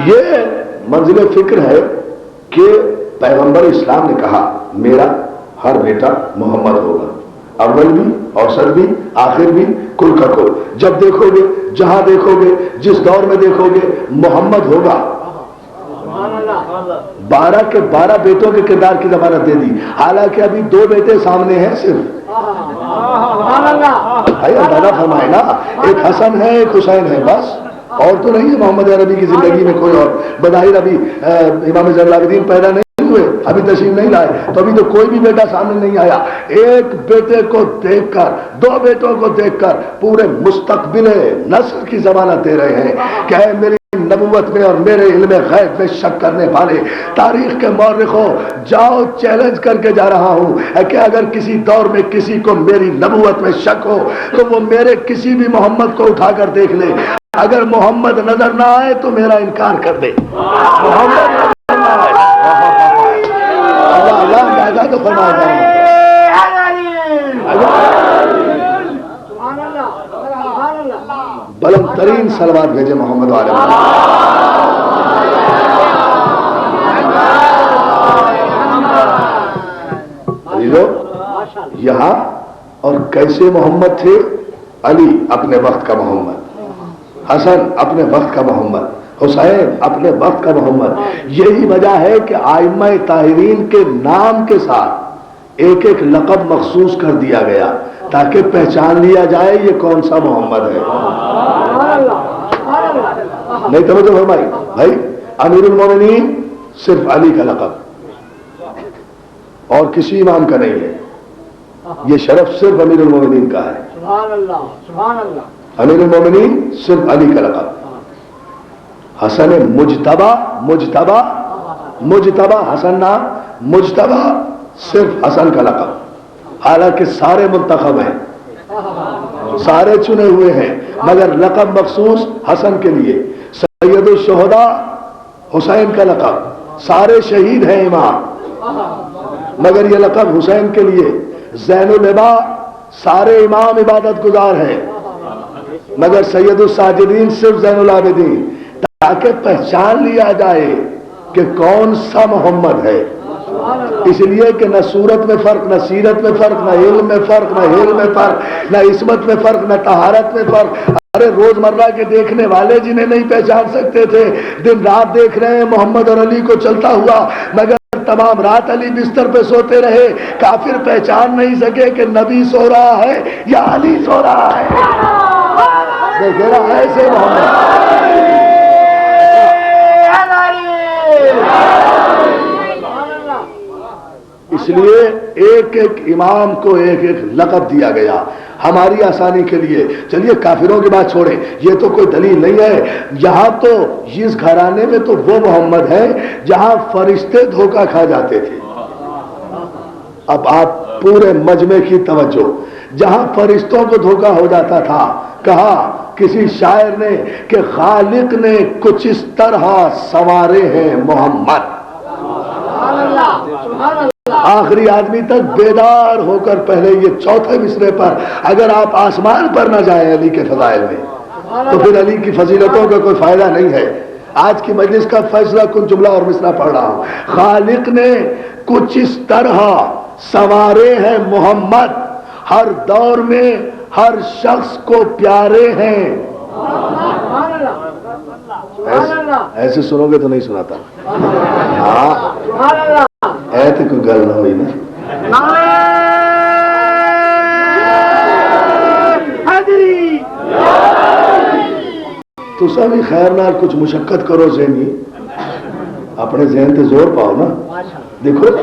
یہ منزل فکر ہے کہ پیغمبر اسلام نے کہا میرا ہر بیٹا محمد ہوگا، اول بھی، اوسط بھی، آخر بھی، کل کا کل، جب دیکھو گے، جہاں دیکھو گے، جس دور میں دیکھو گے محمد ہوگا۔ 12 کے 12 بیٹوں کے کردار کی ضمانت دے دی، حالانکہ ابھی 2 بیٹے سامنے ہیں صرف، بھائی اندازہ فرمائے نا، ایک حسن ہے ایک حسین ہے، بس اور تو نہیں ہے محمد عربی کی زندگی میں کوئی اور۔ بظاہر ابھی امام زین العابدین پیدا نہیں ہوئے، ابھی تشریف نہیں لائے، تو ابھی تو کوئی بھی بیٹا سامنے نہیں آیا۔ ایک بیٹے کو دیکھ کر، 2 بیٹوں کو دیکھ کر پورے مستقبل نسل کی ضمانت دے رہے ہیں کہ اے میری نبوت میں اور میرے علم غیب میں شک کرنے والے تاریخ کے مورخوں، جاؤ چیلنج کر کے جا رہا ہوں کہ اگر کسی دور میں کسی کو میری نبوت میں شک ہو تو وہ میرے کسی بھی محمد کو اٹھا کر دیکھ لے، اگر محمد نظر نہ آئے تو میرا انکار کر دے، محمد نظر نہ آئے، اللہ اندازہ تو فرمائے گا۔ ترین صلوات بھیجے محمد والے یہاں. اور کیسے محمد تھے؟ علی اپنے وقت کا محمد، حسن اپنے وقت کا محمد، حسین اپنے وقت کا محمد. یہی وجہ ہے کہ ائمہ طاہرین کے نام کے ساتھ ایک ایک لقب مخصوص کر دیا گیا تاکہ پہچان لیا جائے یہ کون سا محمد ہے. نہیں توجہ بھائی، امیر المومنین صرف علی کا لقب اور کسی امام کا نہیں ہے. یہ شرف صرف امیر المومنین کا ہے. امیر المومنین صرف علی کا لقب. حسن مجتبہ حسن نام، مجتبہ صرف حسن کا لقب. حالانکہ سارے منتخب ہیں، سارے چنے ہوئے ہیں، مگر لقب مخصوص حسن کے لیے. سید الشہداء حسین کا لقب، سارے شہید ہیں امام، مگر یہ لقب حسین کے لیے. زین العبا سارے امام عبادت گزار ہیں، مگر سید الساجدین صرف زین العابدین، تاکہ پہچان لیا جائے کہ کون سا محمد ہے. اس لیے کہ نہ صورت میں فرق، نہ سیرت میں فرق، نہ علم میں فرق، نہ حلم میں فرق، نہ عصمت میں فرق، نہ طہارت میں فرق. ارے روزمرہ کے دیکھنے والے جنہیں نہیں پہچان سکتے تھے دن رات دیکھ رہے ہیں محمد اور علی کو چلتا ہوا، مگر تمام رات علی بستر پہ سوتے رہے. کافر پہچان نہیں سکے کہ نبی سو رہا ہے یا علی سو رہا ہے. دیکھے نا ایسے محمد. اس لیے ایک ایک امام کو ایک ایک لقب دیا گیا ہماری آسانی کے لیے. چلیے کافروں کی بات چھوڑیں، یہ تو کوئی دلیل نہیں ہے. یہاں تو اس گھرانے میں تو وہ محمد ہے جہاں فرشتے دھوکہ کھا جاتے تھے. اب آپ پورے مجمع کی توجہ، جہاں فرشتوں کو دھوکہ ہو جاتا تھا، کہا کسی شاعر نے کہ خالق نے کچھ اس طرح سنوارے ہیں محمد. آخری آدمی تک بیدار ہو کر پہلے یہ چوتھے مصرے پر اگر آپ آسمان پر نہ جائیں علی کے فضائل میں تو پھر علی کی فضیلتوں کا کوئی فائدہ نہیں ہے. آج کی مجلس کا فیصلہ کن جملہ اور مصرع پڑھ رہا ہوں. خالق نے کچھ اس طرح سنوارے ہیں محمد، ہر دور میں ہر شخص کو پیارے ہیں. ایسے سنو گے تو نہیں سناتا. ہاں ایسے کوئی گل نہ ہوئی نا. تو سب خیر نال کچھ مشقت کرو ذہنی، اپنے ذہن تے زور پاؤ نا. دیکھو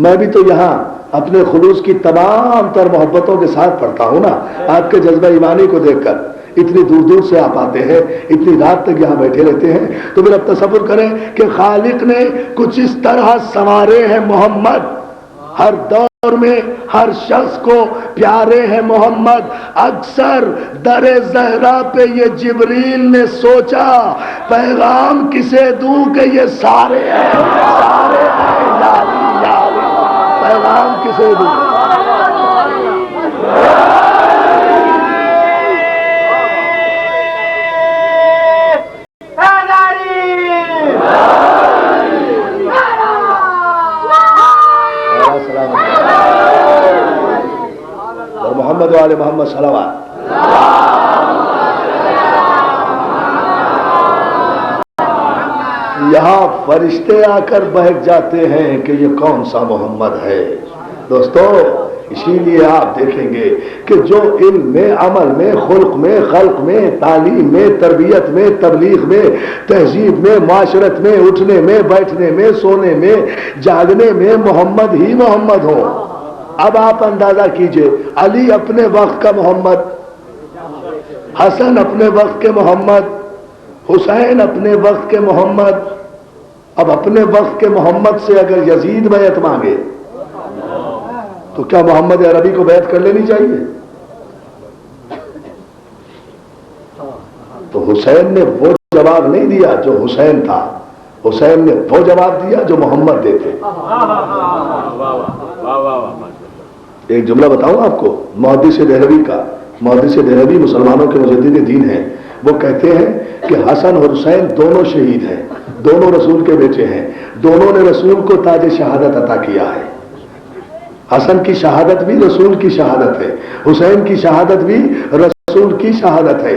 میں بھی تو یہاں اپنے خلوص کی تمام تر محبتوں کے ساتھ پڑھتا ہوں نا. آپ کے جذبہ ایمانی کو دیکھ کر اتنی دور دور سے آپ آتے ہیں، اتنی رات تک یہاں بیٹھے رہتے ہیں، تو پھر اب تصور کریں کہ خالق نے کچھ اس طرح سنوارے ہیں محمد، ہر دور میں ہر شخص کو پیارے ہیں محمد. اکثر در زہرا پہ یہ جبریل نے سوچا پیغام کسے دوں کہ یہ سارے ہیں، سارے ہیں یاری یاری، پیغام کسے دوں. محمد والے محمد صلوات. یہاں فرشتے آ کر بہک جاتے ہیں کہ یہ کون سا محمد ہے. دوستو اسی لیے آپ دیکھیں گے کہ جو علم میں، عمل میں، خلق میں، خلق میں، تعلیم میں، تربیت میں، تبلیغ میں، تہذیب میں، معاشرت میں، اٹھنے میں، بیٹھنے میں، سونے میں، جاگنے میں محمد ہی محمد ہو. اب آپ اندازہ کیجئے، علی اپنے وقت کا محمد، حسن اپنے وقت کے محمد، حسین اپنے وقت کے محمد. اب اپنے وقت کے محمد سے اگر یزید بیعت مانگے تو کیا محمد عربی کو بیعت کر لینی چاہیے؟ تو حسین نے وہ جواب نہیں دیا جو حسین تھا، حسین نے وہ جواب دیا جو محمد دیتے. ایک جملہ بتاؤں آپ کو محدث دہلوی کا. محدث دہلوی مسلمانوں کے مجدد دین ہیں. وہ کہتے ہیں کہ حسن اور حسین دونوں شہید ہیں، دونوں رسول کے بیٹے ہیں، دونوں نے رسول کو تاج شہادت عطا کیا ہے۔ حسن کی شہادت بھی رسول کی شہادت ہے، حسین کی شہادت بھی رسول کی شہادت ہے۔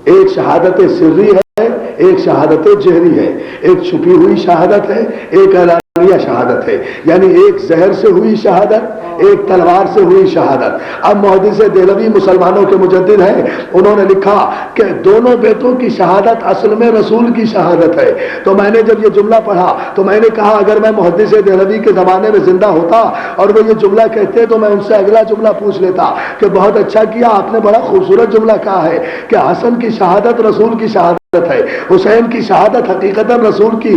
ایک شہادت سری ہے، ایک شہادت جہری ہے، ایک چھپی ہوئی شہادت ہے، ایک اعلانیہ شہادت ہے، یعنی ایک زہر سے ہوئی شہادت، ایک تلوار سے ہوئی شہادت۔ اب محدث دہلوی مسلمانوں کے مجدد ہیں، انہوں نے لکھا کہ دونوں بیٹوں کی شہادت اصل میں رسول کی شہادت ہے۔ تو میں نے جب یہ جملہ پڑھا تو میں نے کہا اگر میں محدث دہلوی کے زمانے میں زندہ ہوتا اور وہ یہ جملہ کہتے تو میں ان سے اگلا جملہ پوچھ لیتا کہ بہت اچھا کیا آپ نے، بڑا خوبصورت جملہ کہا ہے کہ حسن کی شہادت رسول کی شہادت ہے، حسین کی شہادت حقیقتاً رسول کی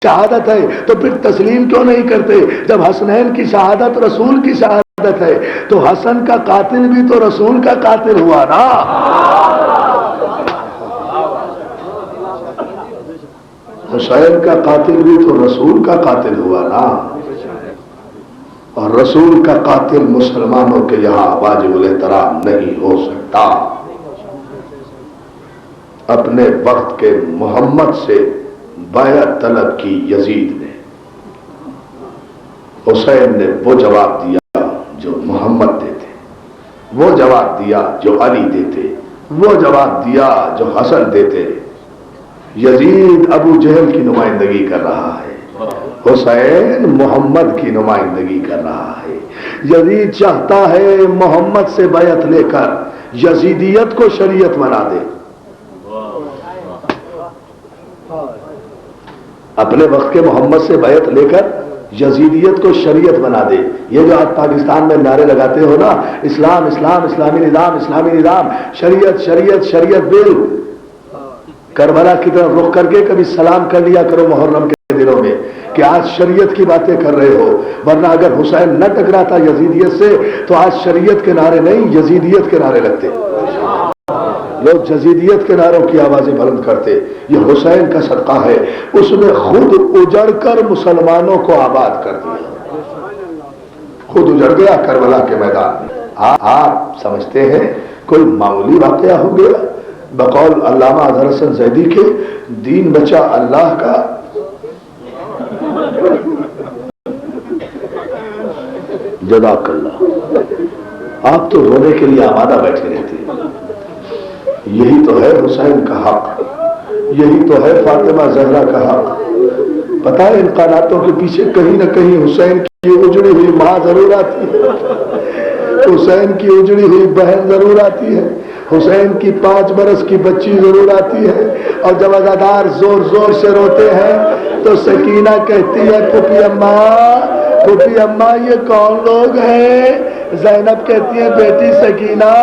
شہادت ہے، تو پھر تسلیم کیوں نہیں کرتے؟ جب حسنین کی شہادت رسول کی شہادت ہے تو حسن کا قاتل بھی تو رسول کا قاتل ہوا نا۔ حسین کا قاتل بھی تو رسول کا قاتل ہوا نا، اور رسول کا قاتل مسلمانوں کے یہاں واجب الاحترام نہیں ہو سکتا۔ اپنے وقت کے محمد سے بیعت طلب کی یزید نے، حسین نے وہ جواب دیا جو محمد دیتے، وہ جواب دیا جو علی دیتے، وہ جواب دیا جو حسن دیتے۔ یزید ابو جہل کی نمائندگی کر رہا ہے، حسین محمد کی نمائندگی کر رہا ہے۔ یزید چاہتا ہے محمد سے بیعت لے کر یزیدیت کو شریعت بنا دے، اپنے وقت کے محمد سے بیعت لے کر یزیدیت کو شریعت بنا دے۔ یہ جو آج پاکستان میں نعرے لگاتے ہو نا، اسلام اسلام، اسلامی نظام اسلامی نظام، شریعت شریعت شریعت بل، کربلا کی طرف رخ کر کے کبھی سلام کر لیا کرو محرم کے دنوں میں کہ آج شریعت کی باتیں کر رہے ہو، ورنہ اگر حسین نہ ٹکراتا یزیدیت سے تو آج شریعت کے نعرے نہیں یزیدیت کے نعرے لگتے، لوگ یزیدیت کے نعروں کی آوازیں بلند کرتے۔ یہ حسین کا صدقہ ہے، اس نے خود اجڑ کر مسلمانوں کو آباد کر دیا، خود اجڑ گیا کربلا کے میدان میں۔ آپ سمجھتے ہیں کوئی معمولی واقعہ ہو گیا؟ بقول علامہ اظہر حسن زیدی کے دین بچا اللہ کا، جزاک اللہ۔ آپ تو رونے کے لیے آمادہ بیٹھے رہتے ہیں۔ یہی تو ہے حسین کا حق، یہی تو ہے فاطمہ زہرا کا حق۔ پتہ ہے ان قاناتوں کے پیچھے کہیں نہ کہیں حسین کی اجڑی ہوئی ماں ضرور آتی ہے، حسین کی اجڑی ہوئی بہن ضرور آتی ہے، حسین کی 5 برس کی بچی ضرور آتی ہے۔ اور جب عزادار زور زور سے روتے ہیں تو سکینہ کہتی ہے پھوپھی اماں، پھوپھی اماں یہ کون لوگ ہیں؟ زینب کہتی ہے بیٹی سکینہ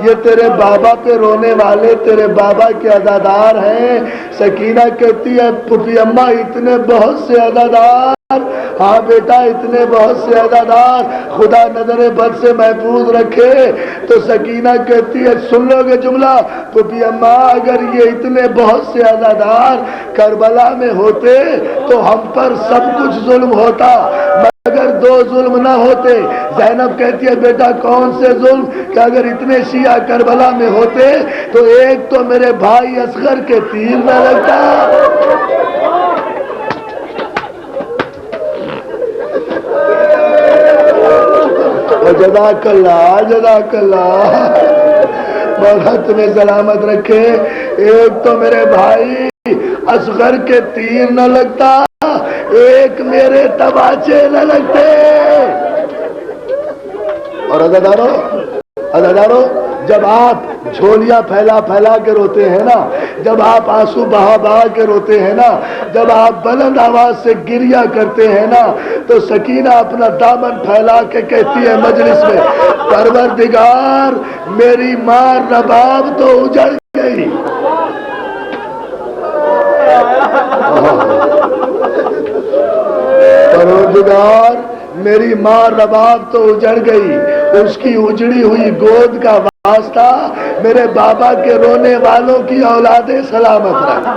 یہ تیرے بابا پہ رونے والے تیرے بابا کے عزادار ہیں۔ سکینہ کہتی ہے پھوپھی اماں اتنے بہت سے عزادار؟ ہاں بیٹا اتنے بہت سے عزادار، خدا نظر بد سے محفوظ رکھے۔ تو سکینہ کہتی ہے سن لو گے جملہ، پھوپھی اماں اگر یہ اتنے بہت سے عزادار کربلا میں ہوتے تو ہم پر سب کچھ ظلم ہوتا، اگر 2 ظلم نہ ہوتے۔ زینب کہتی ہے بیٹا کون سے ظلم؟ کہ اگر اتنے شیعہ کربلا میں ہوتے تو ایک تو میرے بھائی اصغر کے تیر نہ لگتا۔ جزاک اللہ جزاک اللہ، مولا تمہیں سلامت رکھے۔ ایک تو میرے بھائی اصغر کے تیر نہ لگتا، ایک میرے تباچے نہ لگتے۔ اور عزادارو جب آپ جھولیاں پھیلا پھیلا کے روتے ہیں نا، جب آپ آنسو بہا بہا کے روتے ہیں نا، جب آپ بلند آواز سے گریا کرتے ہیں نا، تو سکینہ اپنا دامن پھیلا کے کہتی ہے مجلس میں پروردگار میری ماں رباب تو اجڑ گئی، پروردگار میری ماں رباب تو اجڑ گئی، اس کی اجڑی ہوئی گود کا واسطہ میرے بابا کے رونے والوں کی اولادیں سلامت رکھ۔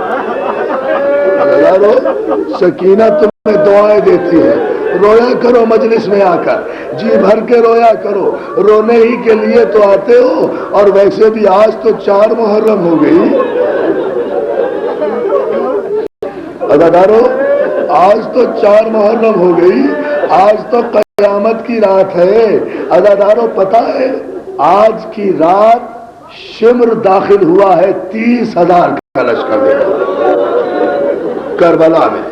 سکینہ تمہیں دعائیں دیتی ہے، رویا کرو مجلس میں آ کر، جی بھر کے رویا کرو، رونے ہی کے لیے تو آتے ہو، اور ویسے بھی آج تو 4 محرم ہو گئی۔ ادادارو آج تو 4 محرم ہو گئی، آج تو قیامت کی رات ہے۔ ادادارو پتہ ہے آج کی رات شمر داخل ہوا ہے 30,000 کا لشکر لے کر کربلا میں۔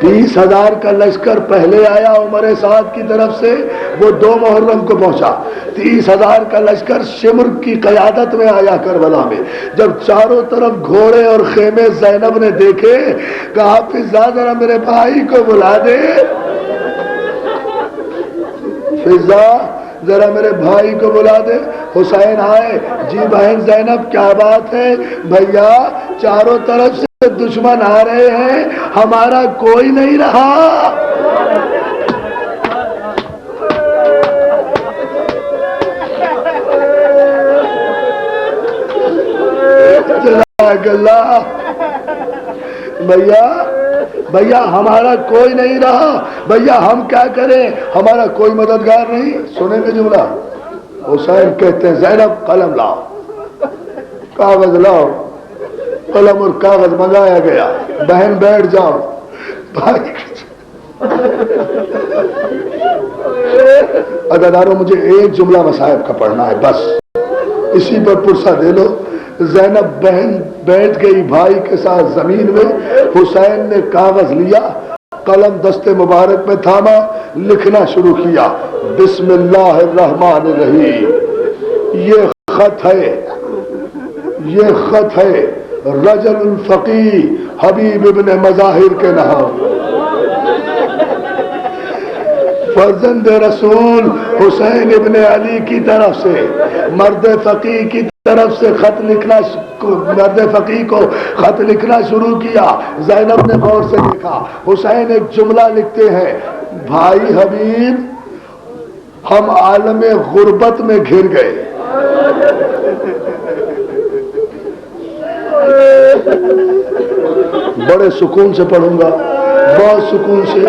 20,000 کا لشکر پہلے آیا عمر سعد کی طرف سے، وہ 2 محرم کو پہنچا۔ 30,000 کا لشکر شمر کی قیادت میں آیا کربلا میں۔ جب چاروں طرف گھوڑے اور خیمے زینب نے دیکھے، کہا فضا ذرا میرے بھائی کو بلا دے، فضا ذرا میرے بھائی کو بلا دے۔ حسین آئے، جی بہن زینب کیا بات ہے؟ بھیا چاروں طرف سے دشمن آ رہے ہیں، ہمارا کوئی نہیں رہا۔ جزاک اللہ بھیا ہمارا کوئی نہیں رہا، بھیا ہم کیا کریں، ہمارا کوئی مددگار نہیں۔ سنیں گے جملہ؟ حسین کہتے ہیں زینب قلم لاؤ، کاغذ لاؤ۔ قلم اور کاغذ منگایا گیا، بہن بیٹھ جاؤ، بھائی اداداروں مجھے ایک جملہ مصائب کا پڑھنا ہے بس، اسی پر پرسہ دے لو۔ زینب بہن بیٹھ گئی بھائی کے ساتھ زمین میں، حسین نے کاغذ لیا، قلم دست مبارک میں تھاما، لکھنا شروع کیا، بسم اللہ الرحمن الرحیم۔ یہ خط ہے رجل الفقی حبیب ابن مظاہر کے نام، فرزند رسول حسین ابن علی کی طرف سے، مرد فقی کی طرف سے خط لکھنا، مرد فقی کو خط لکھنا شروع کیا۔ زینب نے غور سے دیکھا، حسین ایک جملہ لکھتے ہیں، بھائی حبیب ہم عالم غربت میں گھر گئے، بڑے سکون سے پڑھوں گا، بہت سکون سے،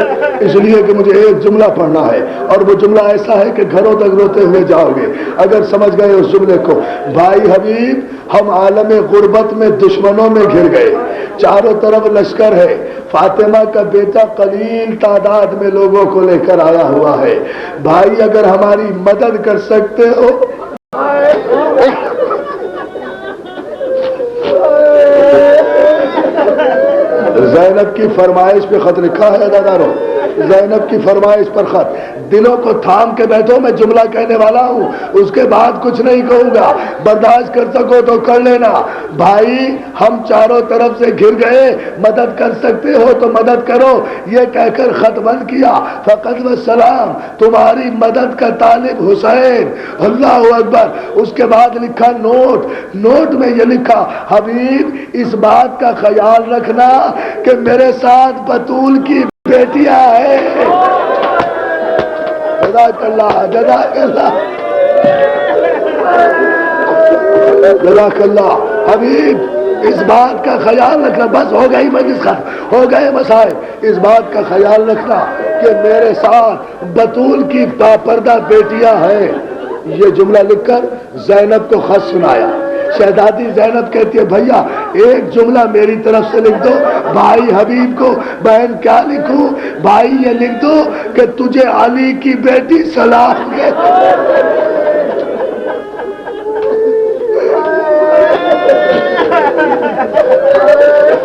اس لیے کہ مجھے ایک جملہ پڑھنا ہے، اور وہ جملہ ایسا ہے کہ گھروں تک روتے ہوئے جاؤ گے اگر سمجھ گئے اس جملے کو۔ بھائی حبیب ہم عالم غربت میں دشمنوں میں گھر گئے، چاروں طرف لشکر ہے، فاطمہ کا بیٹا قلیل تعداد میں لوگوں کو لے کر آیا ہوا ہے، بھائی اگر ہماری مدد کر سکتے ہو۔ زینب کی فرمائش پہ خط لکھا ہے دادارو، زینب کی فرمائش پر خط، دلوں کو تھام کے بیٹھو، میں جملہ کہنے والا ہوں، اس کے بعد کچھ نہیں کہوں گا، برداشت کر سکو تو کر لینا۔ بھائی ہم چاروں طرف سے گھر گئے، مدد کر سکتے ہو تو مدد کرو، یہ کہہ کر خط بند کیا، فقط والسلام تمہاری مدد کا طالب حسین، اللہ اکبر۔ اس کے بعد لکھا نوٹ میں یہ لکھا، حبیب اس بات کا خیال رکھنا کہ میرے ساتھ بطول کی بیٹیاں ہیں۔ جزاک اللہ، جزاک اللہ، جزاک اللہ۔ حبیب اس بات کا خیال رکھنا، بس ہو گئی مجلس ختم، ہو گئے مسائل، اس بات کا خیال رکھنا کہ میرے ساتھ بطول کی باپردہ بیٹیاں ہیں۔ یہ جملہ لکھ کر زینب کو خط سنایا۔ شہزادی زینب کہتی ہے بھیا ایک جملہ میری طرف سے لکھ دو بھائی حبیب کو۔ بہن کیا لکھوں؟ بھائی یہ لکھ دو کہ تجھے علی کی بیٹی سلام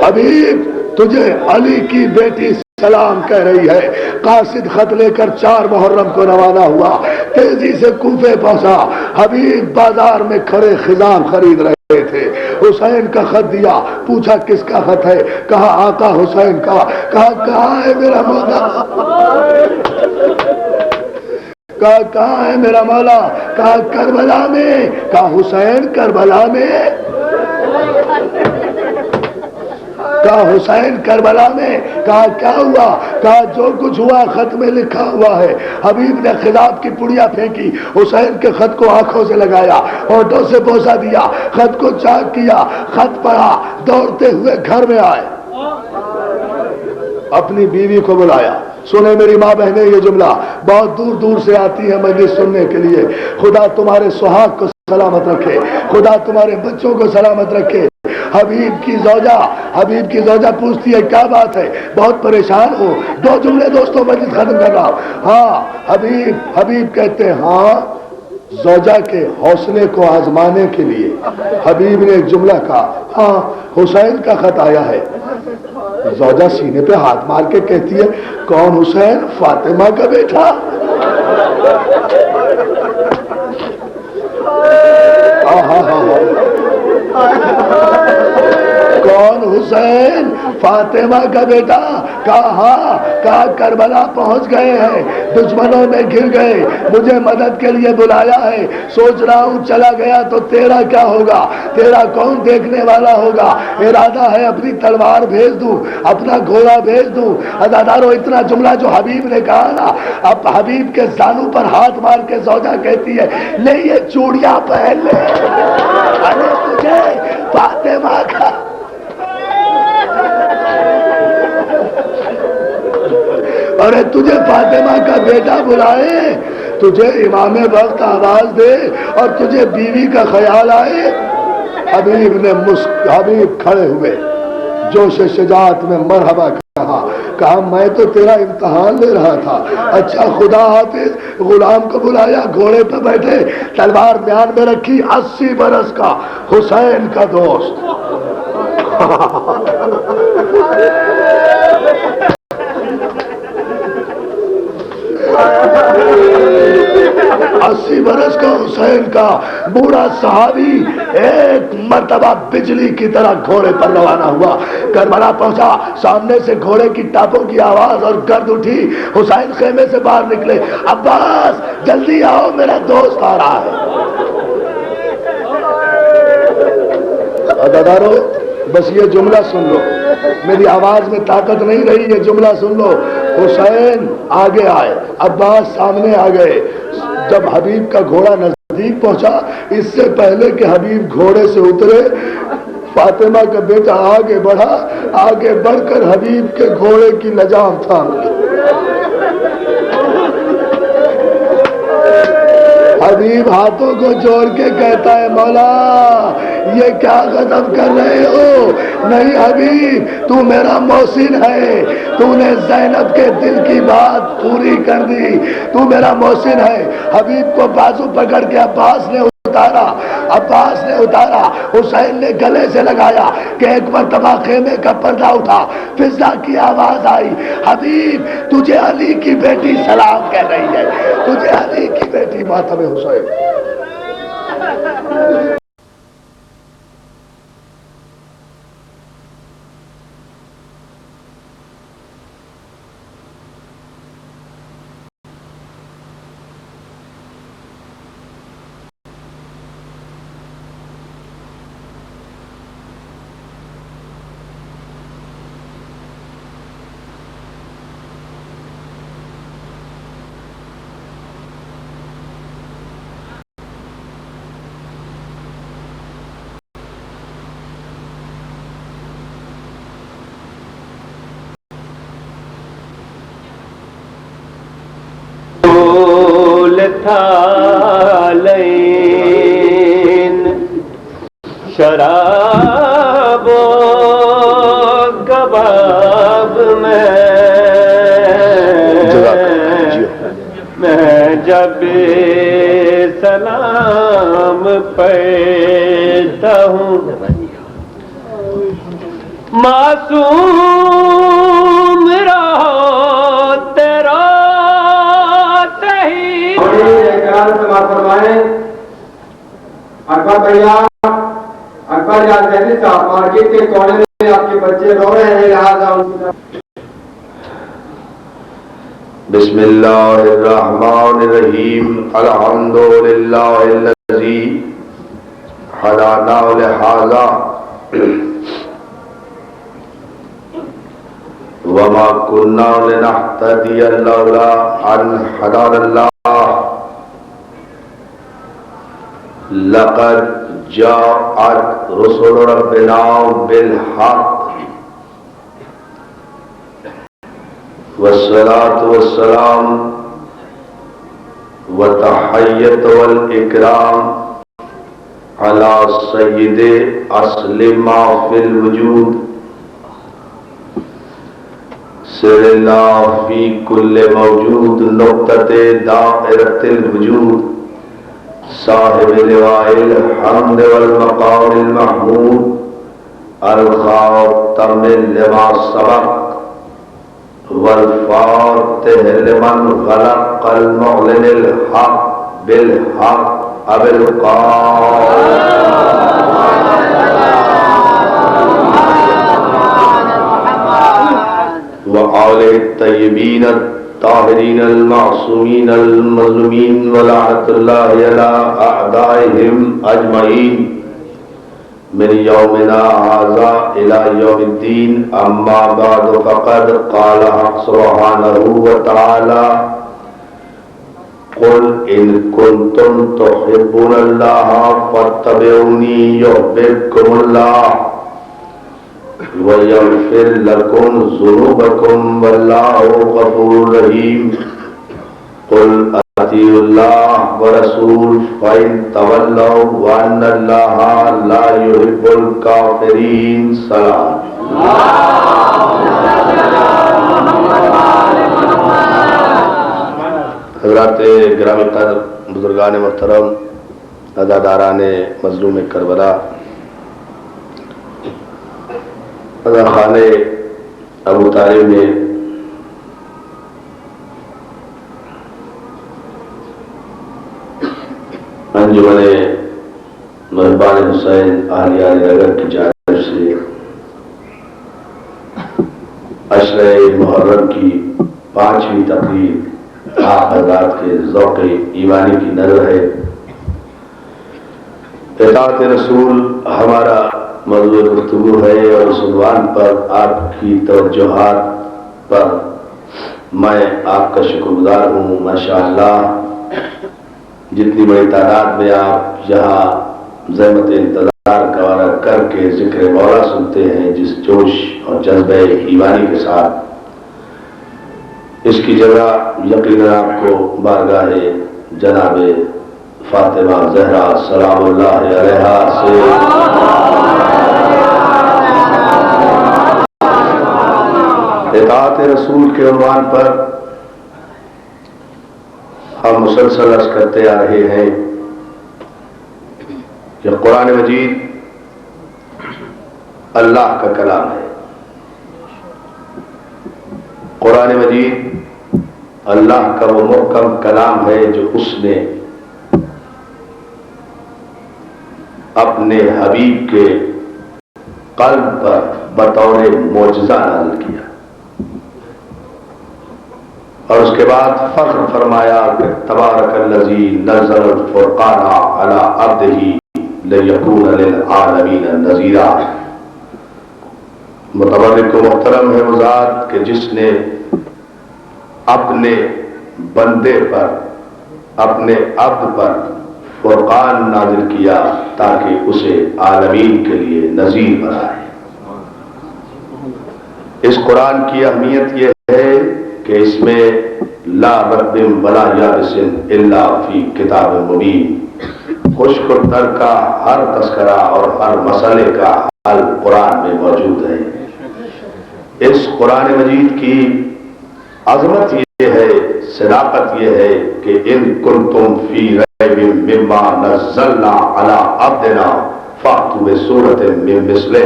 حبیب تجھے علی کی بیٹی سلام کہہ رہی ہے۔ قاصد خط لے کر 4 محرم کو روانہ ہوا، تیزی سے کوفے پہنچا۔ حبیب بازار میں کھڑے خزان خرید رہے تھے، حسین کا خط دیا، پوچھا کس کا خط ہے؟ کہا آقا حسین کا۔ کہا کہاں ہے میرا مولا؟ کہا کہاں ہے میرا مولا؟ کہا کربلا میں۔ کہا حسین کربلا میں؟ کہا حسین کربلا میں؟ کہا کیا ہوا؟ کہا جو کچھ ہوا خط میں لکھا ہوا ہے۔ حبیب نے خضاب کی پڑیا پھینکی، حسین کے خط کو آنکھوں سے لگایا، ہونٹوں سے بوسہ دیا، خط کو چاک کیا، خط پڑھا، دوڑتے ہوئے گھر میں آئے۔ اپنی بیوی کو بلایا. سنے میری ماں بہنیں یہ جملہ بہت دور دور سے آتی ہے مجلس سننے کے لیے. خدا تمہارے سہاگ کو سلامت رکھے, خدا تمہارے بچوں کو سلامت رکھے. حبیب کی زوجہ پوچھتی ہے کیا بات ہے, بہت پریشان ہو. 2 جملے دوستوں مجلس ختم کر رہا ہوں. ہاں حبیب کہتے ہیں ہاں زوجہ کے حوصلے کو آزمانے کے لیے حبیب نے ایک جملہ کہا, ہاں حسین کا خط آیا ہے. زوجہ سینے پہ ہاتھ مار کے کہتی ہے کون حسین؟ فاطمہ کا بیٹا. کون حسین؟ فاطمہ کا بیٹا. کہا کربلا پہنچ گئے ہیں, دشمنوں میں گر گئے, مجھے مدد کے لیے بلایا ہے. سوچ رہا ہوں چلا گیا تو تیرا کیا ہوگا, تیرا کون دیکھنے والا ہوگا. ارادہ ہے اپنی تلوار بھیج دوں, اپنا گھوڑا بھیج دوں. عزادارو اتنا جملہ جو حبیب نے کہا نا, اب حبیب کے زانو پر ہاتھ مار کے زوجہ کہتی ہے لے یہ چوڑیاں پہن لے, ارے تجھے فاطمہ کا ارے تجھے فاطمہ کا بیٹا بلائے, تجھے امام وقت آواز دے اور تجھے بیوی کا خیال آئے. حبیب کھڑے ہوئے, جوش شجاعت میں مرحبا کہا میں تو تیرا امتحان لے رہا تھا. اچھا خدا حافظ. غلام کو بلایا, گھوڑے پہ بیٹھے, تلوار میان میں رکھی. 80 برس کا حسین کا دوست. 80 برس کا حسین کا بوڑھا صحابی ایک مرتبہ بجلی کی طرح گھوڑے پر روانہ ہوا. کربلا پہنچا, سامنے سے گھوڑے کی ٹاپوں کی آواز اور گرد اٹھی. حسین خیمے سے باہر نکلے, عباس جلدی آؤ میرا دوست آ رہا ہے. عزادارو بس یہ جملہ سن لو, میری آواز میں طاقت نہیں رہی, یہ جملہ سن لو. حسین آگے آئے, عباس سامنے آ گئے. جب حبیب کا گھوڑا نزدیک پہنچا, اس سے پہلے کہ حبیب گھوڑے سے اترے, فاطمہ کا بیٹا آگے بڑھا, آگے بڑھ کر حبیب کے گھوڑے کی لجام تھام لی. حبیب ہاتھوں کو جوڑ کے کہتا ہے مولا یہ کیا غضب کر رہے ہو. نہیں حبیب تو میرا محسن ہے, تو نے زینب کے دل کی بات پوری کر دی, تو میرا محسن ہے. حبیب کو بازو پکڑ کے عباس نے اتارا. حسین نے گلے سے لگایا کہ ایک مرتبہ خیمے کا پردہ اٹھا, فضا کی آواز آئی حبیب تجھے علی کی بیٹی سلام کہہ رہی ہے, تجھے علی کی بیٹی. ماتم حسین. تھالین شراب و کباب میں جب سلام پڑھتا ہوں معصوم رہو تیرا تہی. فرمائیں اکبر بھیا, اکبر یا دہلی صاحب مارکیٹ کے کونے میں آپ کے بچے رو رہے ہیں, لہٰذا ان کی بسم اللہ الرحمن الرحیم. الحمد للہ الذی ہدانا لہذا وما كنا لنهتدي لولا ان هدانا الله لقد جاءت رسل ربنا بالحق والصلاة والسلام والتحية والإكرام على سيد أصل ما في الوجود سر الله في كل موجود نقطة دائرة الوجود صاحب لواء الحمد والمقام المحمود الخاتم لما سبق والفاتح لمن غلق المعلن الحق بالحق أبي وآل الطيبين الطاهرين المعصومين المظلومين ولعنة الله على أعدائهم أجمعين من يومنا هذا إلى يوم الدين أما بعد فقد قال حق سبحانه وتعالى قل إن كنتم تحبون الله فاتبعوني يحببكم الله ويغفر لكم ذنوبكم والله غفور رحيم قل اطیعوا اللہ ورسول فإن تولوا وأن اللہ لا يحب الكافرین سلام حضرات گرامی قدر بزرگان محترم عزاداران مظلوم کربلا رضا خان ابو طالب نے انجمن مہربان حسین اہلیہ نگر کی جانب سے عشرہ محرم کی 5ویں تقریب آپ حضرات کے ذوق ایمانی کی نظر ہے اطاعت رسول ہمارا موضوع گفتگو ہے اور اس عنوان پر آپ کی توجہات پر میں آپ کا شکر گزار ہوں ماشاءاللہ جتنی بڑی تعداد میں آپ یہاں زحمت انتظار گوارا کر کے ذکر مولا سنتے ہیں جس جوش اور جذبہ ایمانی کے ساتھ اس کی جگہ یقیناً آپ کو بارگاہ جناب فاطمہ زہرا سلام اللہ علیہا سے اطاعت رسول کے عنوان پر ہم مسلسل عرض کرتے آ رہے ہیں کہ قرآن مجید اللہ کا کلام ہے قرآن مجید اللہ کا وہ محکم کلام ہے جو اس نے اپنے حبیب کے قلب پر بطور معجزہ نازل کیا اور اس کے بعد فخر فرمایا کہ تبارک الذی نزل الفرقان علی عبدہ لیکون للعالمین نذیرا متبرک و محترم ہے وہ ذات کہ جس نے اپنے بندے پر اپنے عبد پر فرقان نازل کیا تاکہ اسے عالمین کے لیے نذیر بنائے اس قرآن کی اہمیت یہ ہے کہ اس میں لا رب ولا یابس الا فی کتاب مبین خشک و تر کا ہر تذکرہ اور ہر مسئلے کا حل قرآن میں موجود ہے اس قرآن مجید کی عظمت یہ ہے صداقت یہ ہے کہ ان کنتم فی ریب مما نزلنا علی عبدنا فاتوا بسورۃ من مثلہ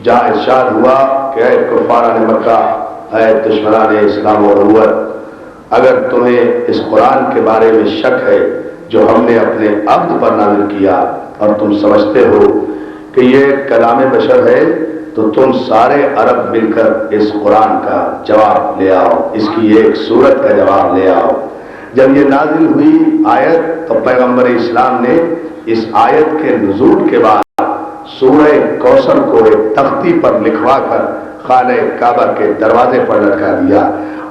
جہاں ارشاد ہوا کہ اے کفاران مکہ اے دشمنان اسلام و نبوت اگر تمہیں اس قرآن کے بارے میں شک ہے جو ہم نے اپنے عبد پر نازل کیا اور تم سمجھتے ہو کہ یہ کلام بشر ہے تو تم سارے عرب مل کر اس قرآن کا جواب لے آؤ اس کی ایک سورت کا جواب لے آؤ جب یہ نازل ہوئی آیت تو پیغمبر اسلام نے اس آیت کے نزول کے بعد سورہ کوثر کو ایک تختی پر لکھوا کر خانہ کعبہ کے دروازے پر لٹکا دیا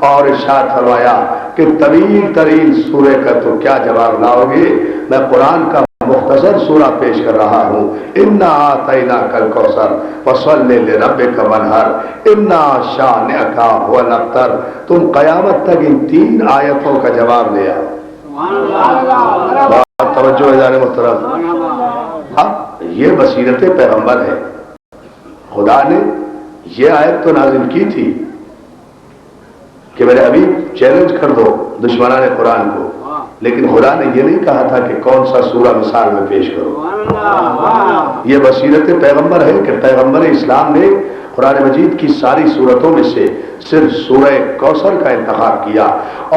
اور ارشاد فرمایا کہ طویل ترین سورہ کا تو کیا جواب لاؤ گے میں قرآن کا مختصر سورہ پیش کر رہا ہوں. انا اعطیناک الکوثر فصلی لربک وانحر انا شانئک هو الابتر. تم قیامت تک ان 3 آیتوں کا جواب لے آؤ. بہت توجہ ہے جان محترم. اب یہ بصیرت پیغمبر ہے. خدا نے یہ آیت تو نازل کی تھی کہ میرے حبیب چیلنج کر دو دشمنان قرآن کو، لیکن خدا نے یہ نہیں کہا تھا کہ کون سا سورہ مثال میں پیش کرو. یہ بصیرت پیغمبر ہے کہ پیغمبر اسلام نے قرآن مجید کی ساری سورتوں میں سے صرف سورہ کوثر کا انتخاب کیا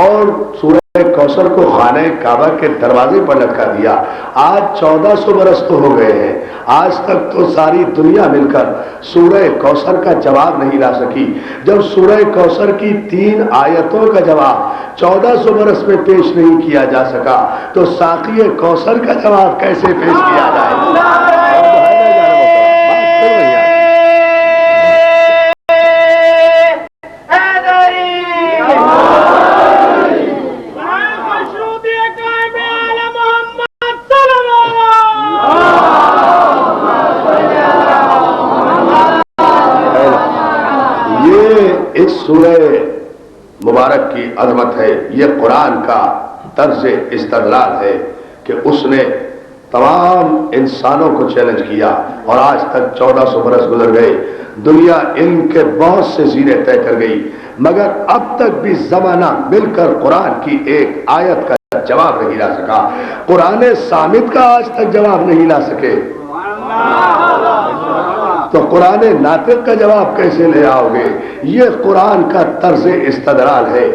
اور سورہ کوثر کو خانہ کعبہ کے دروازے پر لٹکا دیا. آج 1400 برس تو ہو گئے ہیں، آج تک تو ساری دنیا مل کر سورہ کوثر کا جواب نہیں لا سکی. جب سورہ کوثر کی 3 آیتوں کا جواب 1400 برس میں پیش نہیں کیا جا سکا تو ساقی کوثر کا جواب کیسے پیش کیا جائے؟ اس سورہ مبارک کی عظمت ہے، یہ قرآن کا طرز استدلال ہے کہ اس نے تمام انسانوں کو چیلنج کیا اور آج تک 1400 برس گزر گئے، دنیا علم کے بہت سے زینے طے کر گئی، مگر اب تک بھی زمانہ مل کر قرآن کی ایک آیت کا جواب نہیں لا سکا. قرآن صامت کا آج تک جواب نہیں لا سکے تو قرآن ناطق کا جواب کیسے لے آؤ گے؟ یہ قرآن کا طرز استدلال ہے،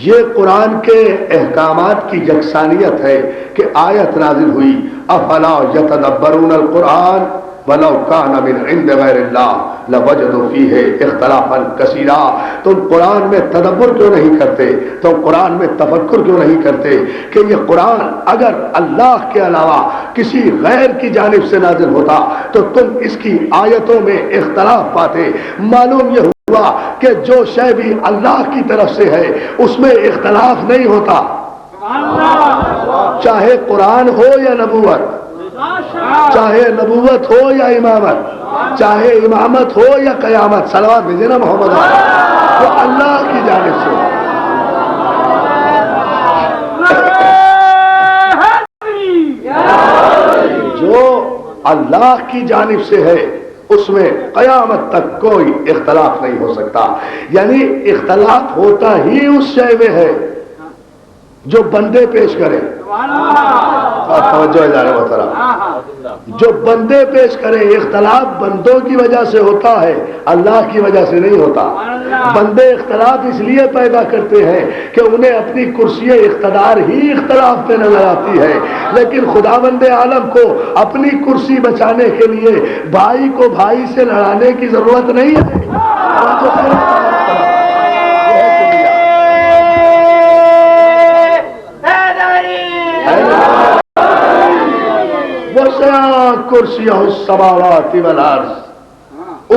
یہ قرآن کے احکامات کی یکسانیت ہے کہ آیت نازل ہوئی افلا یتدبرون القرآن ولو کان من عند غیر اللہ لوجدوا فیہ اختلافا کثیرا. تم قرآن میں تدبر کیوں نہیں کرتے؟ تم قرآن میں تفکر کیوں نہیں کرتے کہ یہ قرآن اگر اللہ کے علاوہ کسی غیر کی جانب سے نازل ہوتا تو تم اس کی آیتوں میں اختلاف پاتے. معلوم یہ ہوا کہ جو شے بھی اللہ کی طرف سے ہے اس میں اختلاف نہیں ہوتا، چاہے قرآن ہو یا نبوت، چاہے نبوت ہو یا امامت، چاہے امامت ہو یا قیامت. صلوات بھیجے نا محمد، جو اللہ کی جانب سے. جو اللہ کی جانب سے ہے اس میں قیامت تک کوئی اختلاف نہیں ہو سکتا. یعنی اختلاف ہوتا ہی اس شے میں ہے جو بندے پیش کریں. توجہ ہے جانے محترم، جو بندے پیش کریں. اختلاف بندوں کی وجہ سے ہوتا ہے، اللہ کی وجہ سے نہیں ہوتا. بندے اختلاف اس لیے پیدا کرتے ہیں کہ انہیں اپنی کرسی اقتدار ہی اختلاف میں نظر آتی ہے، لیکن خداوند عالم کو اپنی کرسی بچانے کے لیے بھائی کو بھائی سے لڑانے کی ضرورت نہیں ہے. کرسی السماوات والارض،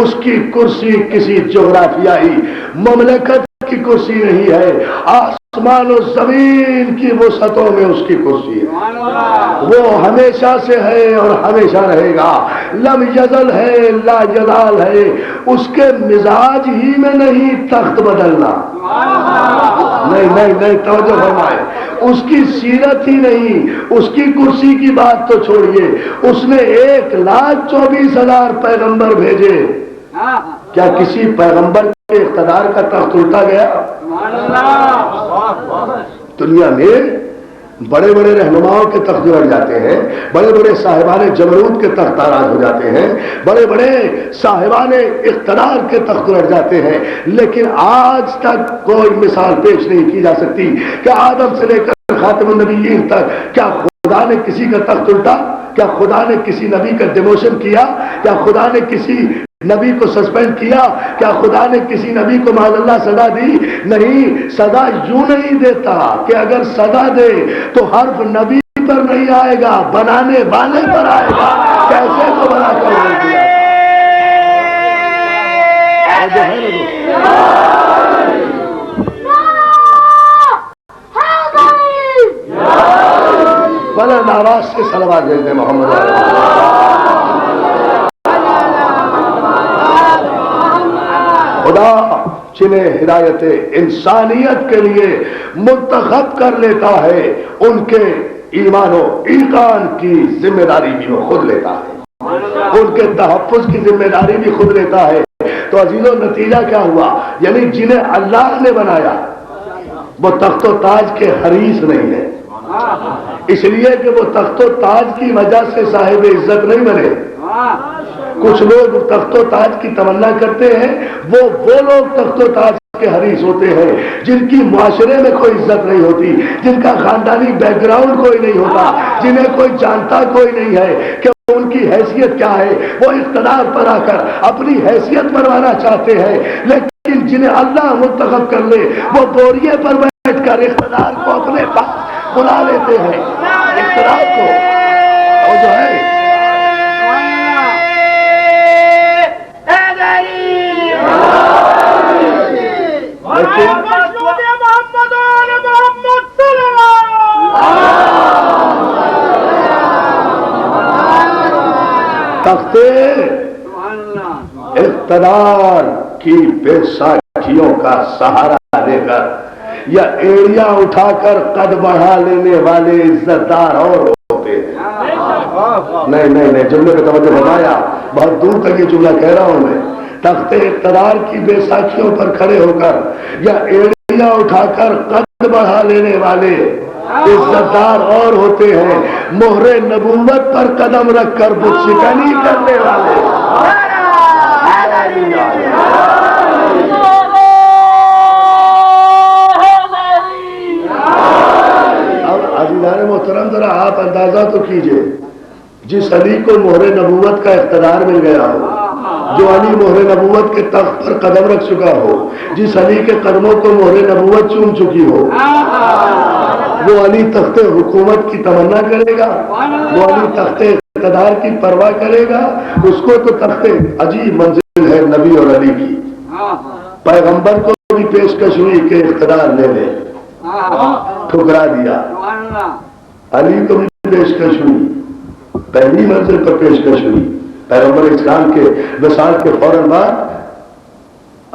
اس کی کرسی کسی جغرافیائی مملکت کی کرسی نہیں ہے، آسمان و زمین کی وسعتوں میں اس کی کرسی ہے. وہ ہمیشہ سے ہے اور ہمیشہ رہے گا. لم یزل ہے، لا یزال ہے. اس کے مزاج ہی میں نہیں تخت بدلنا. نہیں توجہ فرمائے. اس کی سیرت ہی نہیں. اس کی کرسی کی بات تو چھوڑیے، اس نے 1,24,000 پیغمبر بھیجے. کیا کسی پیغمبر کے اقتدار کا تخت الٹا گیا؟ دنیا میں بڑے بڑے رہنماؤں کے تخت الٹ جاتے ہیں، بڑے بڑے صاحبان جبروت کے تخت ناراض ہو جاتے ہیں، بڑے بڑے صاحبان اقتدار کے تخت الٹ جاتے ہیں، لیکن آج تک کوئی مثال پیش نہیں کی جا سکتی کہ آدم سے لے کر خاتم النبیین تک کیا خدا نے کسی کا تخت الٹا؟ کیا خدا نے کسی نبی کا ڈیموشن کیا؟ کیا خدا نے کسی نبی کو سسپینڈ کیا؟ کیا خدا نے کسی نبی کو معاذ اللہ سزا دی؟ نہیں. سزا یوں نہیں دیتا کہ اگر سزا دے تو حرف نبی پر نہیں آئے گا، بنانے والے پر آئے گا. کیسے کو بنا کر دیا؟ بلا نعرہ آواز سے صلوات بھیج دیں محمد علیہ خدا جنہیں ہدایت انسانیت کے لیے منتخب کر لیتا ہے ان کے ایمان و ایقان کی ذمہ داری بھی وہ خود لیتا ہے، ان کے تحفظ کی ذمہ داری بھی خود لیتا ہے۔ تو عزیزوں نتیجہ کیا ہوا؟ یعنی جنہیں اللہ نے بنایا وہ تخت و تاج کے حریص نہیں ہے، اس لیے کہ وہ تخت و تاج کی وجہ سے صاحب عزت نہیں بنے۔ کچھ لوگ تخت و تاج کی تمنا کرتے ہیں، وہ لوگ تخت و تاج کے حریص ہوتے ہیں جن کی معاشرے میں کوئی عزت نہیں ہوتی، جن کا خاندانی بیک گراؤنڈ کوئی نہیں ہوتا، جنہیں کوئی جانتا کوئی نہیں ہے کہ ان کی حیثیت کیا ہے۔ وہ اقتدار پر آ کر اپنی حیثیت بنوانا چاہتے ہیں، لیکن جنہیں اللہ منتخب کر لے وہ بوریے پر بیٹھ کر اقتدار کو اپنے پاس بلا لیتے ہیں۔ اقتدار کو وہ جو ہے تختے اقتدار کی بیساکھیوں کا سہارا لے کر یا ایڑیاں اٹھا کر قد بڑھا لینے والے عزت دار اور ہوتے ہیں۔ نہیں جملے پہ توجہ بتایا، بہت دور تک یہ جملہ کہہ رہا ہوں میں۔ تخت اقتدار کی بیساکھیوں پر کھڑے ہو کر یا ایڑیاں اٹھا کر قد بڑھا لینے والے عزت دار اور ہوتے ہیں، مہر نبوت پر قدم رکھ کر بت شکنی کرنے والے۔ اب عزیزان محترم ذرا آپ اندازہ تو کیجئے، جس علی کو مہر نبوت کا اقتدار مل گیا ہو، جو علی مہر نبوت کے تخت پر قدم رکھ چکا ہو، جس علی کے قدموں کو مہر نبوت چوم چکی ہو، وہ علی تخت حکومت کی تمنا کرے گا؟ وہ علی تخت اقتدار کی پرواہ کرے گا؟ اس کو تو تخت عجیب منزل ہے نبی اور علی کی۔ پیغمبر کو بھی پیشکش ہوئی کہ اقتدار لے لے، ٹھکرا دیا۔ علی کو بھی پیشکش ہوئی، پہلی منزل پر پیشکش ہوئی۔ پیغمبر اسلام کے وصال کے فوراً بعد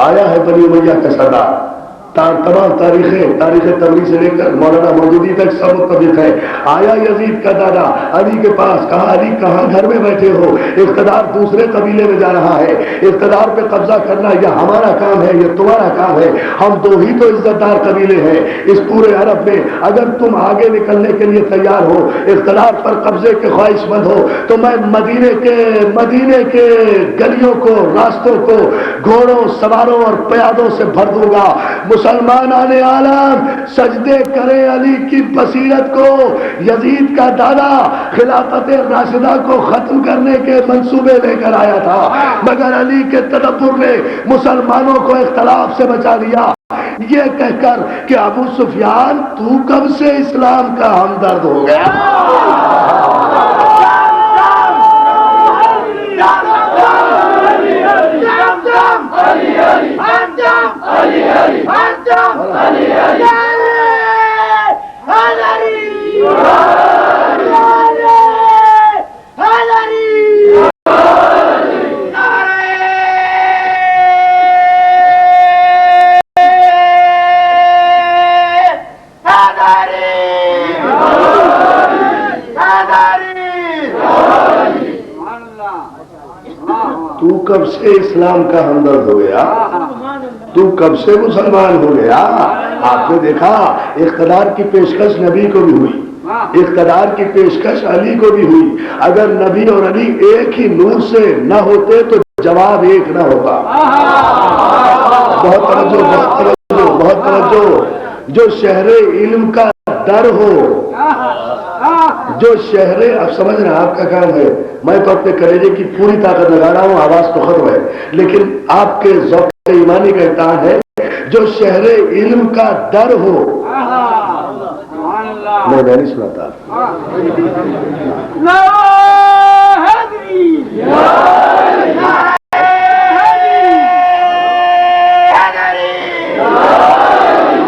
آیا ہے بنی امیہ کا سردار۔ تمام تاریخ تبری سے لے کر مولانا مودودی تک سب متفق ہے۔ آیا یزید کا دادا علی کے پاس، کہا علی کہاں گھر میں بیٹھے ہو، اقتدار دوسرے قبیلے میں جا رہا ہے، اقتدار پہ قبضہ کرنا یہ ہمارا کام ہے، یہ تمہارا کام ہے، ہم دو ہی تو عزت دار قبیلے ہیں اس پورے عرب میں، اگر تم آگے نکلنے کے لیے تیار ہو، اقتدار پر قبضے کے خواہش مند ہو تو میں مدینے کے گلیوں کو، راستوں کو گھوڑوں، سواروں اور پیادوں سے بھر دوں گا۔ مسلمان عالم سجدے کرے علی کی بصیرت کو۔ یزید کا دادا خلافت راشدہ کو ختم کرنے کے منصوبے لے کر آیا تھا، مگر علی کے تدبر نے مسلمانوں کو اختلاف سے بچا لیا، یہ کہہ کر کہ ابو سفیان تو کب سے اسلام کا ہمدرد ہو گیا؟ تو کب سے اسلام کا ہمدرد ہو گیا؟ تو کب سے مسلمان ہو گیا؟ آپ نے دیکھا اقتدار کی پیشکش نبی کو بھی ہوئی، اقتدار کی پیشکش علی کو بھی ہوئی، اگر نبی اور علی ایک ہی نور سے نہ ہوتے تو جواب ایک نہ ہوتا۔ بہت توجہ، جو شہر علم کا در ہو، جو شہر، اب سمجھ رہے ہیں آپ کا کام ہے، میں تو اپنے کلیجے کی پوری طاقت لگا رہا ہوں، آواز تو ختم ہے، لیکن آپ کے ذوق ایمانی کا امتحان ہے، جو شہر علم کا در ہو۔ میں نہیں سناتا،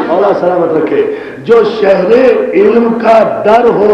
اللہ سلامت رکھے، جو شہر علم کا در ہو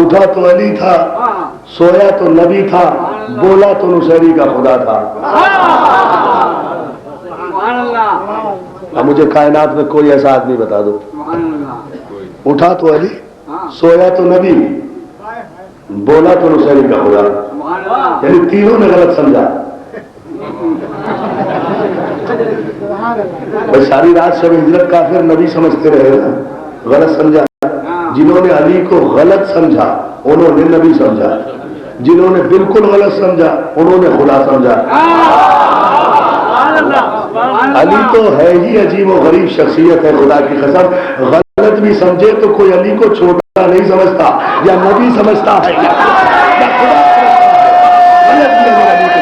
اٹھا تو علی تھا، سویا تو نبی تھا، بولا تو نصیری کا خدا تھا. اب مجھے کائنات میں کوئی ایسا آدمی بتا دو. اٹھا تو علی، سویا تو نبی، بولا تو نصیری کا خدا. یعنی تینوں نے غلط سمجھا. بھائی ساری رات سب ہجرت کافر نبی سمجھتے رہے نا، غلط سمجھا. جنہوں نے علی کو غلط سمجھا انہوں نے نبی سمجھا، جنہوں نے بالکل غلط سمجھا انہوں نے خدا سمجھا. علی تو ہے ہی عجیب و غریب شخصیت ہے، خدا کی قسم. غلط بھی سمجھے تو کوئی علی کو چھوٹا نہیں سمجھتا، یا نبی سمجھتا ہے یا خدا. غلط بھی اگر علی کو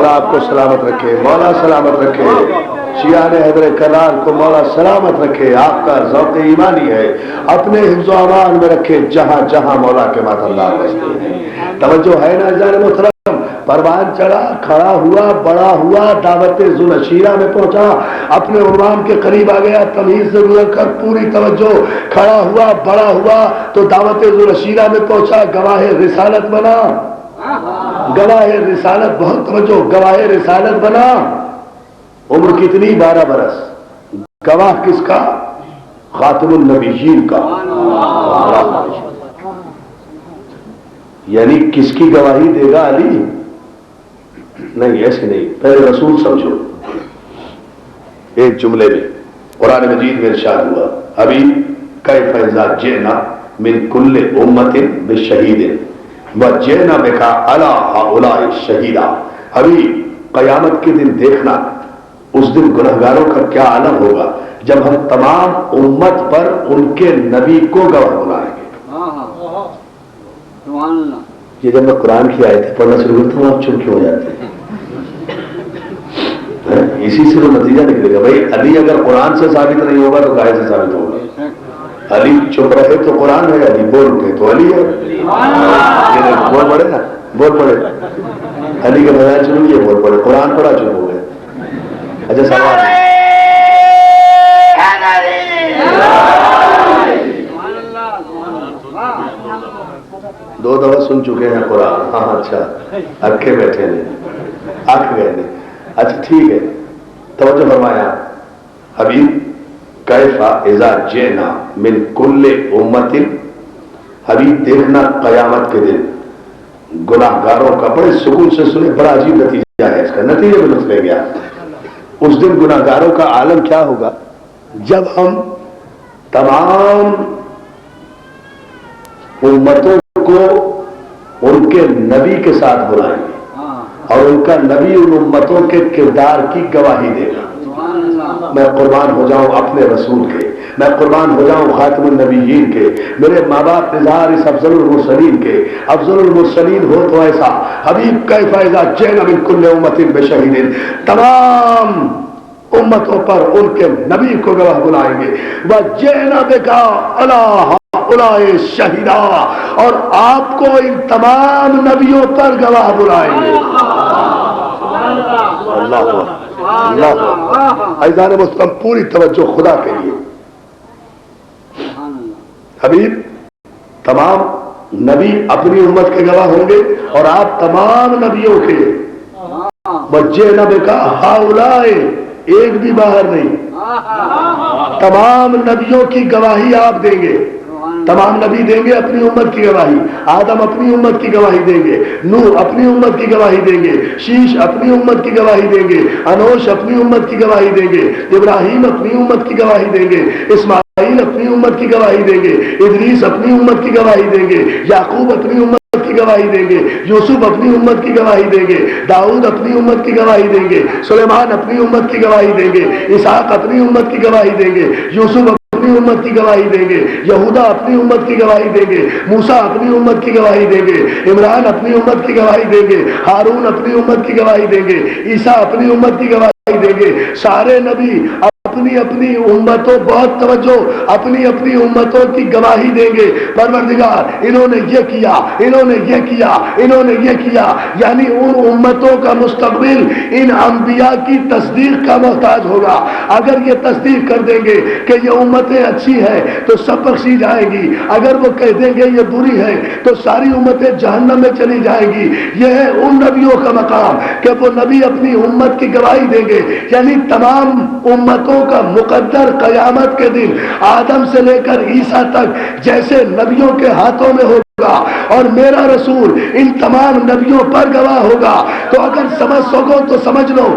آپ کو سلامت رکھے، مولا سلامت رکھے. شیعان حیدر کرار کو مولا سلامت رکھے. آپ کا ذوق ایمانی ہے، اپنے حفظ و امان میں رکھے جہاں جہاں مولا کے ماتحت بستے ہیں. توجہ ہے نا عزیزان محترم. پروان چڑھا، کھڑا ہوا، بڑا ہوا، دعوت ذوالعشیرہ میں پہنچا، اپنے عنوان کے قریب آ گیا، تمیز سے گزر کر پوری توجہ. کھڑا ہوا، بڑا ہوا تو دعوت ذوالعشیرہ میں پہنچا، گواہ رسالت بنا. گواہ رسالت، بہت توجہ، گواہ رسالت بنا. عمر کتنی؟ 12 برس. گواہ کس کا؟ خاتم النبیین کا. یعنی کس کی گواہی دے گا علی؟ نہیں، ایسے نہیں. پہلے رسول سمجھو. ایک جملے میں قرآن مجید میں ارشاد ہوا، ابھی کیف اذا جئنا من کل امت بشہید وجئنا بک علی ہؤلاء شہیدا. ابھی قیامت کے دن دیکھنا اس دن گنہگاروں کا کیا عالم ہوگا جب ہم تمام امت پر ان کے نبی کو گواہ بنائیں گے. یہ جب میں قرآن کی آیتیں پڑھنا شروع کرتا ہوں آپ چپ کیوں ہو جاتے ہیں؟ اسی سے تو نتیجہ نکلے گا. بھائی علی اگر قرآن سے ثابت نہیں ہوگا تو کاہے سے ثابت ہوگا؟ علی چپ رہے تو قرآن ہے، علی بول اٹھے تو علی ہے. بول پڑے نا، بول پڑے. علی کا بیان شروع کیے، بول پڑے. قرآن پڑھا، چپ ہو گئے. اچھا سوال ہے. دو دفعہ سن چکے ہیں قرآن. ہاں اچھا، اکھے بیٹھے نے، اکھ گئے نے. اچھا ٹھیک ہے، توجہ فرمایا. حبیب کیف اذا جئنا من کل امت، حبیب دیکھنا قیامت کے دن گناہگاروں کا. بڑے سکون سے سنے، بڑا عجیب نتیجہ ہے اس کا. نتیجے میں نکلے گیا اس دن گناہگاروں کا عالم کیا ہوگا جب ہم تمام امتوں کو ان کے نبی کے ساتھ بلائیں گے اور ان کا نبی ان امتوں کے کردار کی گواہی دے گا. میں قربان ہو جاؤں اپنے رسول کے، میں قربان ہو جاؤں خاتم النبیین کے، میرے ماں باپ نظار اس افضل المرسلین کے. افضل المرسلین ہو تو ایسا. حبیب کیف اذا جئنا من کل امت بشہید، تمام امتوں پر ان کے نبی کو گواہ بلائیں گے. وجئنا بک علی ہؤلاء شہیدا، اور آپ کو ان تمام نبیوں پر گواہ بلائیں گے. اللہ اللہ. عزیزان محترم پوری توجہ خدا کے لیے. حبیب تمام نبی اپنی امت کے گواہ ہوں گے اور آپ تمام نبیوں کے. وجئنا بک ہؤلاء، ایک بھی باہر نہیں، تمام نبیوں کی گواہی آپ دیں گے. تمام نبی دیں گے اپنی امت کی گواہی. آدم اپنی امت کی گواہی دیں گے، نوح اپنی امت کی گواہی دیں گے، شیش اپنی امت کی گواہی دیں گے، انوش اپنی امت کی گواہی دیں گے، ابراہیم اپنی امت کی گواہی دیں گے، اسماعیل اپنی امت کی گواہی دیں گے، ادریس اپنی امت کی گواہی دیں گے، یعقوب اپنی امت کی گواہی دیں گے، یوسف اپنی امت کی گواہی دیں گے، داؤد اپنی امت کی گواہی دیں گے، سلیمان اپنی امت کی گواہی دیں گے، اسحاق اپنی امت کی گواہی دیں گے، یوسف اپنی اپنی امت کی گواہی دیں گے، یہودا اپنی امت کی گواہی دیں گے، موسیٰ اپنی امت کی گواہی دیں گے، عمران اپنی امت کی گواہی دیں گے، ہارون اپنی امت کی گواہی دیں گے، عیسیٰ اپنی امت کی گواہی دیں گے۔ سارے نبی اپنی اپنی امتوں، بہت توجہ، اپنی اپنی امتوں کی گواہی دیں گے، پروردگار انہوں نے یہ کیا، انہوں نے یہ کیا، انہوں نے یہ کیا، یعنی ان امتوں کا مستقبل ان انبیاء کی تصدیق کا محتاج ہوگا۔ اگر یہ تصدیق کر دیں گے کہ یہ امتیں اچھی ہیں تو سب بخشی جائیں گی، اگر وہ کہہ دیں گے یہ بری ہے تو ساری امتیں جہنم میں چلی جائیں گی۔ یہ ہے ان نبیوں کا مقام کہ وہ نبی اپنی امت کی گواہی دیں گے، یعنی تمام امتوں کا مقدر قیامت کے دن آدم سے لے کر عیسیٰ تک جیسے نبیوں کے ہاتھوں میں ہوگا اور میرا رسول ان تمام نبیوں پر گواہ ہوگا۔ تو اگر سمجھ سکو تو سمجھ لو